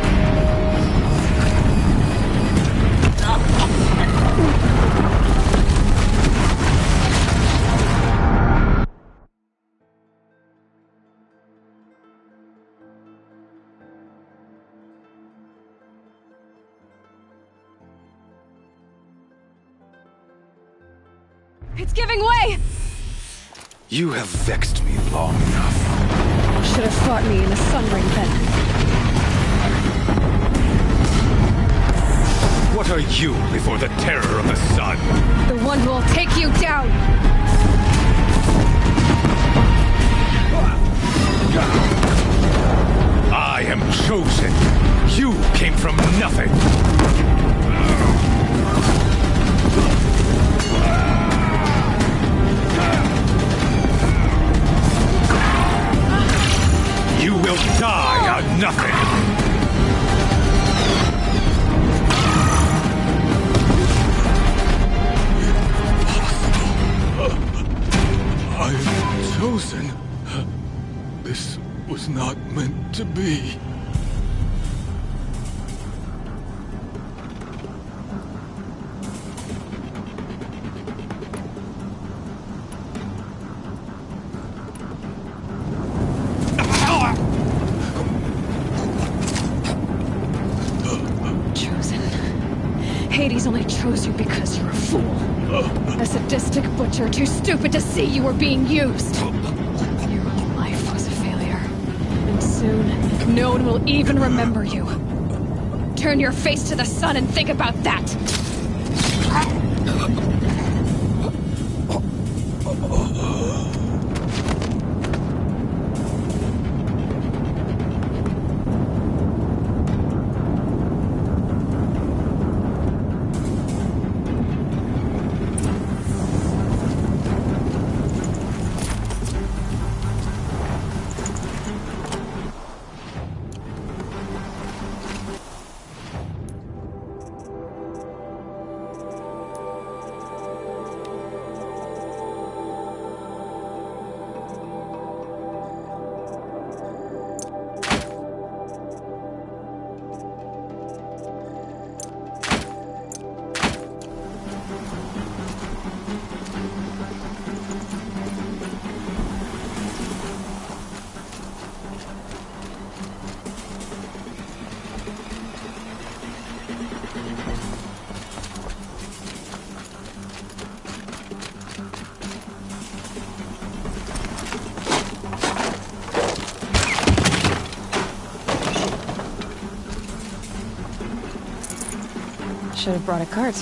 It's giving way! You have vexed me long enough. Should have fought me in a sunray bed. What are you before the terror of the sun? The one who will take you down! I am chosen. You came from nothing. You will die on nothing. I am chosen. This was not meant to be. Hades only chose you because you're a fool. A sadistic butcher too stupid to see you were being used. Your whole life was a failure. And soon, no one will even remember you. Turn your face to the sun and think about that! Should have brought a cart.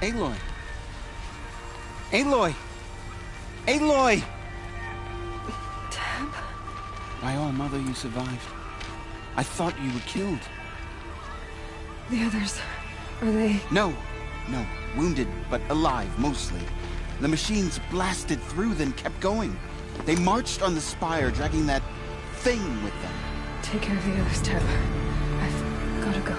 Aloy! Aloy! Aloy! Tab? My own mother, you survived. I thought you were killed. The others, are they... No. Wounded, but alive, mostly. The machines blasted through, then kept going. They marched on the spire, dragging that thing with them. Take care of the others, Tab. I've gotta go.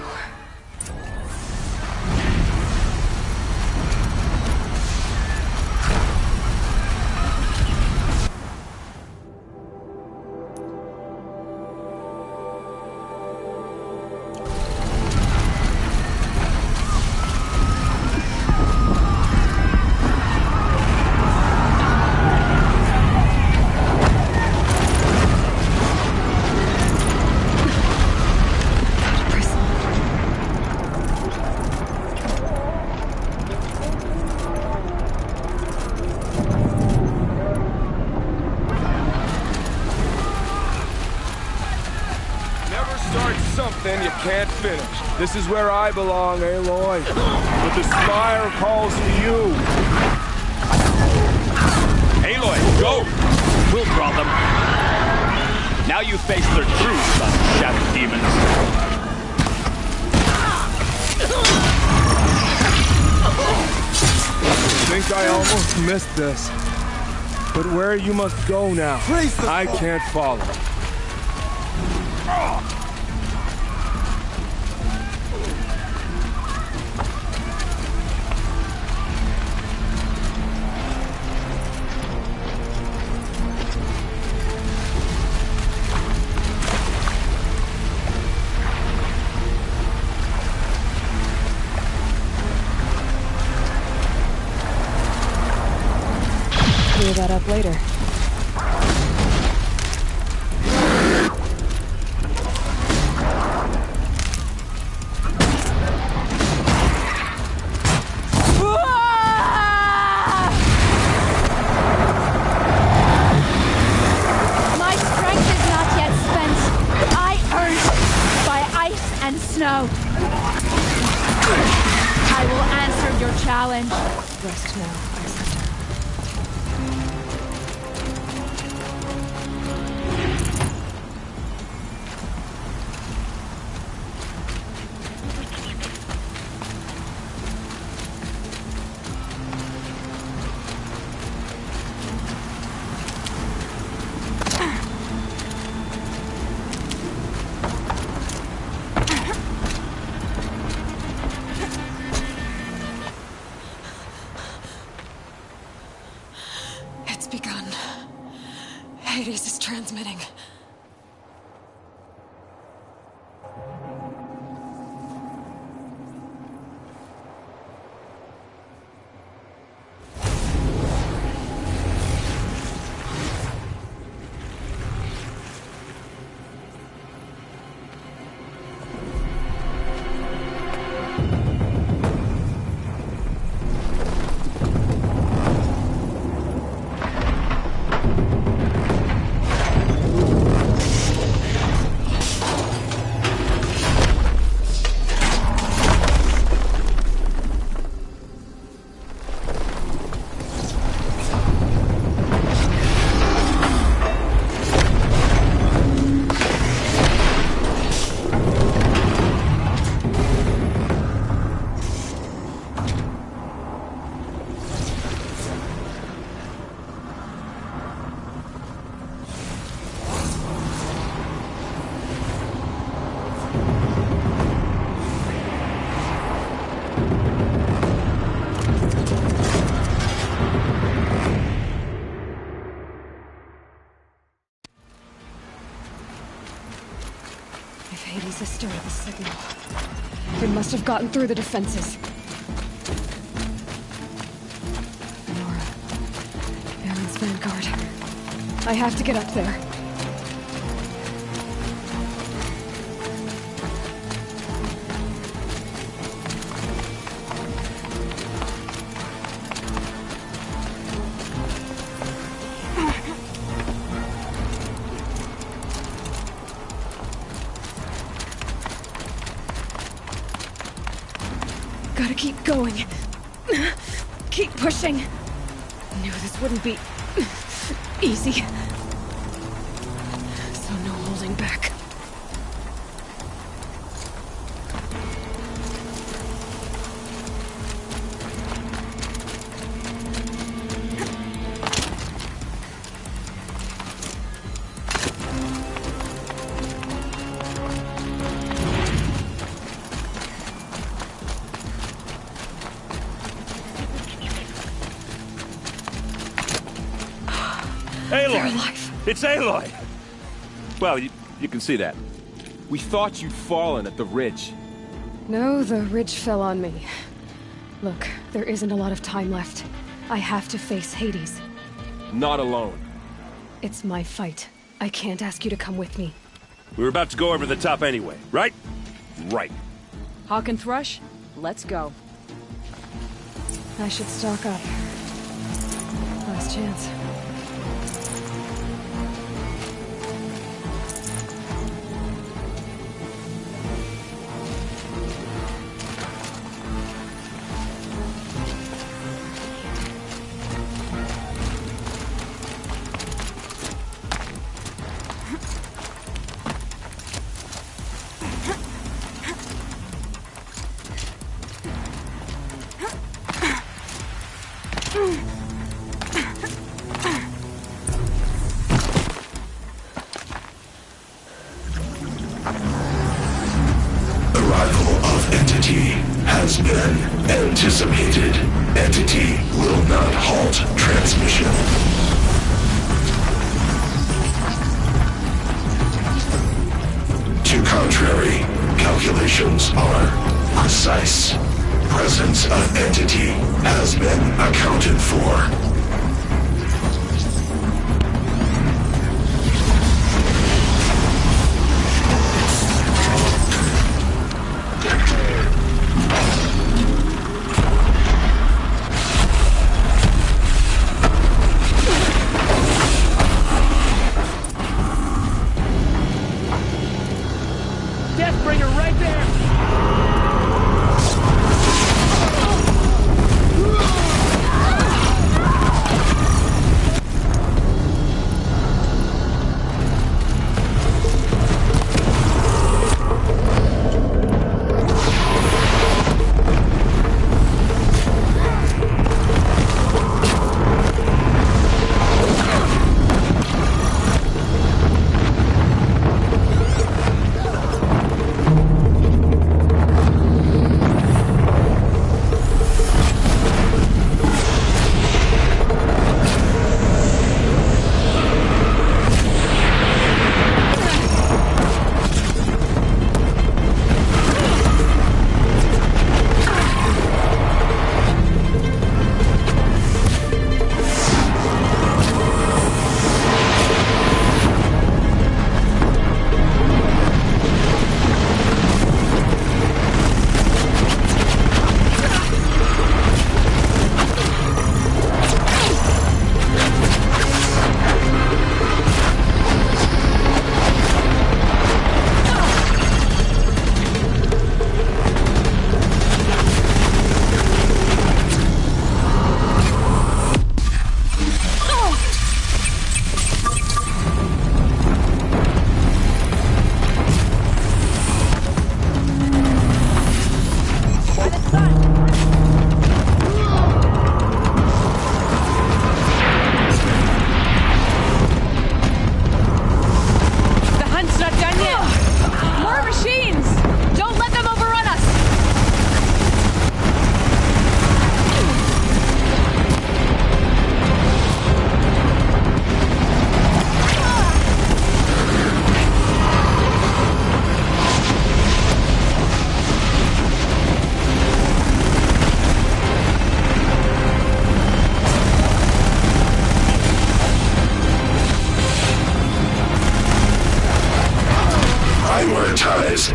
Then you can't finish. This is where I belong, Aloy. But the Spire calls to you. Aloy, go! We'll draw them. Now you face their true son, Shadow Demons. I think I almost missed this. But where you must go now, I can't follow. Clear that up later. My strength is not yet spent. I earned it by ice and snow. I will answer your challenge. Rest now, Islander. It's begun. Hades is transmitting. If Hades has started the signal, it must have gotten through the defenses. Nora. Aaron's vanguard. I have to get up there. Gotta keep going. keep pushing. Knew this wouldn't be easy. So no holding back. It's Aloy! Well, you can see that. We thought you'd fallen at the ridge. No, the ridge fell on me. Look, there isn't a lot of time left. I have to face Hades. Not alone. It's my fight. I can't ask you to come with me. We were about to go over the top anyway, right? Right. Hawk and Thrush, let's go. I should stock up. Last chance. Anticipated. Entity will not halt transmission. To contrary, calculations are precise. Presence of entity has been accounted for.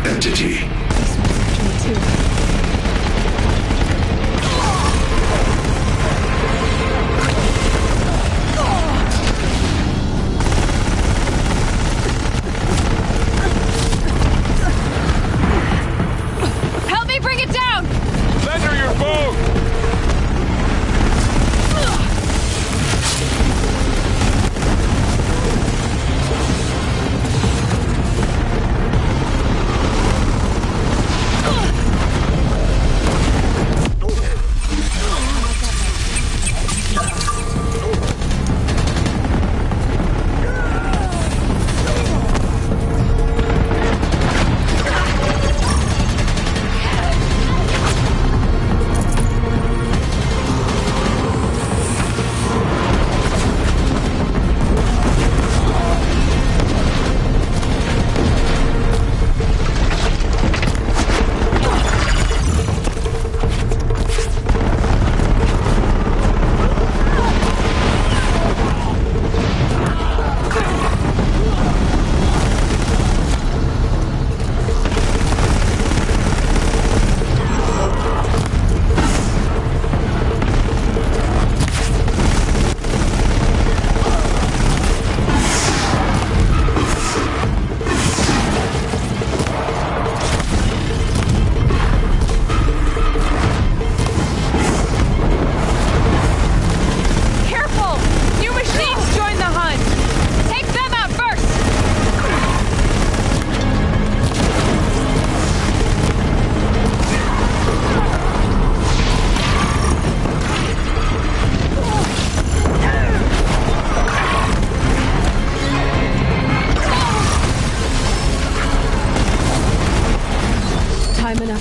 Entity. Help me bring it down! Lend her your boat!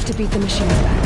to beat the machines back.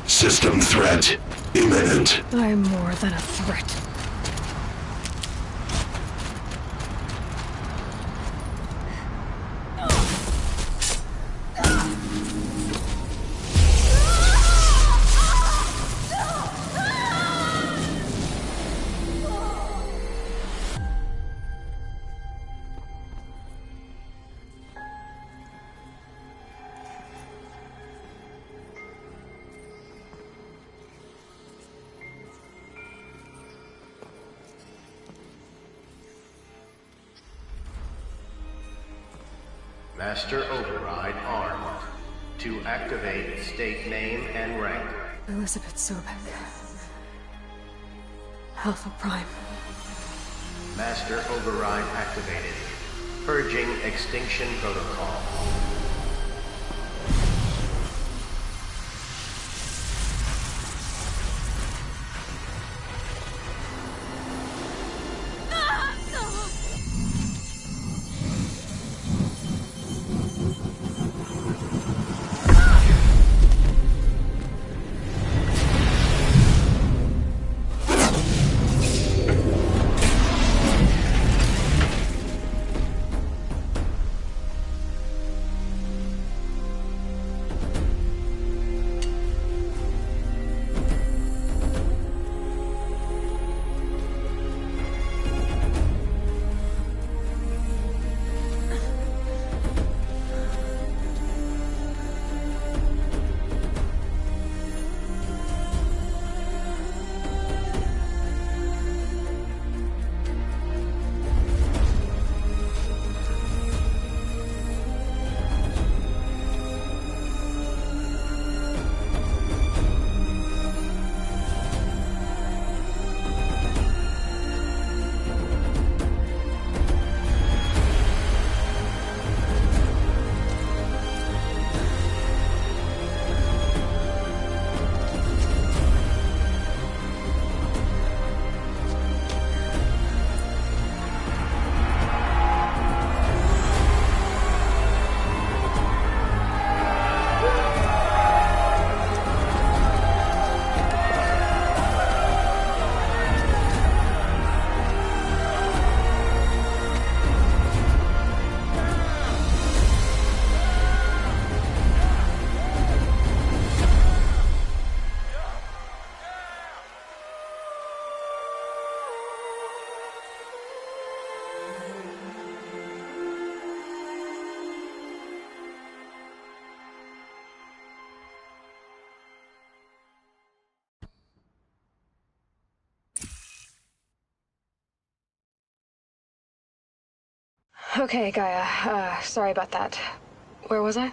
System threat imminent. I'm more than a threat. Master Override armed. To activate, state name and rank. Elizabeth Sobek. Alpha Prime. Master Override activated. Purging Extinction Protocol. Okay, Gaia. Sorry about that. Where was I?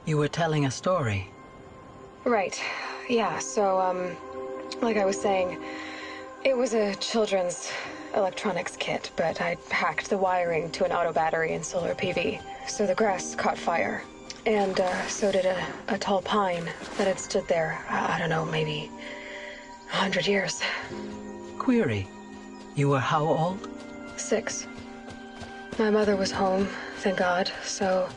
You were telling a story. Right. Yeah, so, like I was saying, it was a children's electronics kit, but I hacked the wiring to an auto battery and solar PV. So the grass caught fire. And, so did a tall pine that had stood there, I don't know, maybe 100 years. Query. You were how old? 6. My mother was home, thank God, so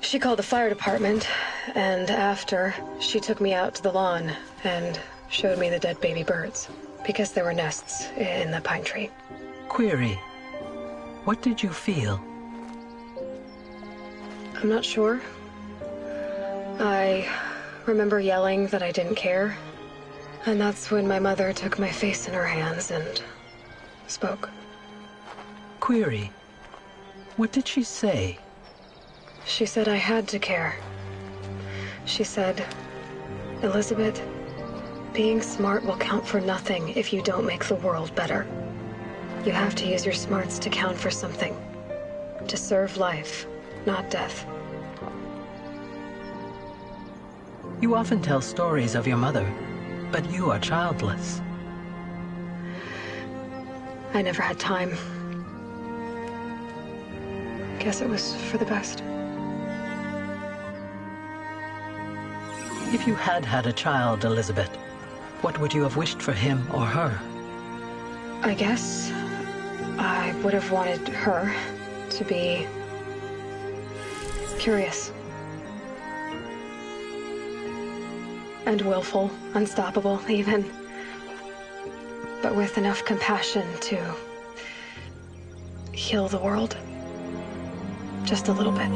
she called the fire department, and after, she took me out to the lawn and showed me the dead baby birds, because there were nests in the pine tree. Query. What did you feel? I'm not sure. I remember yelling that I didn't care, and that's when my mother took my face in her hands and spoke. Query. What did she say? She said I had to care. She said, Elizabeth, being smart will count for nothing if you don't make the world better. You have to use your smarts to count for something. To serve life, not death. You often tell stories of your mother, but you are childless. I never had time. Guess it was for the best. If you had had a child, Elizabeth, what would you have wished for him or her? I guess I would have wanted her to be curious. And willful, unstoppable, even. But with enough compassion to heal the world. Just a little bit.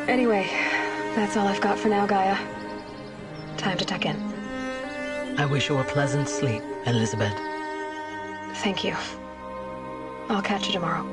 Anyway, that's all I've got for now, Gaia. Time to tuck in. I wish you a pleasant sleep, Elizabeth. Thank you. I'll catch you tomorrow.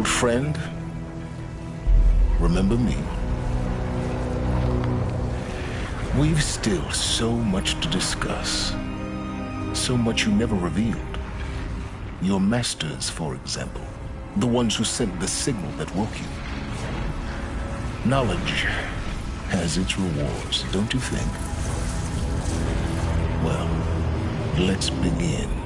old friend? Remember me? We've still so much to discuss. So much you never revealed. Your masters, for example. The ones who sent the signal that woke you. Knowledge has its rewards, don't you think? Well, let's begin.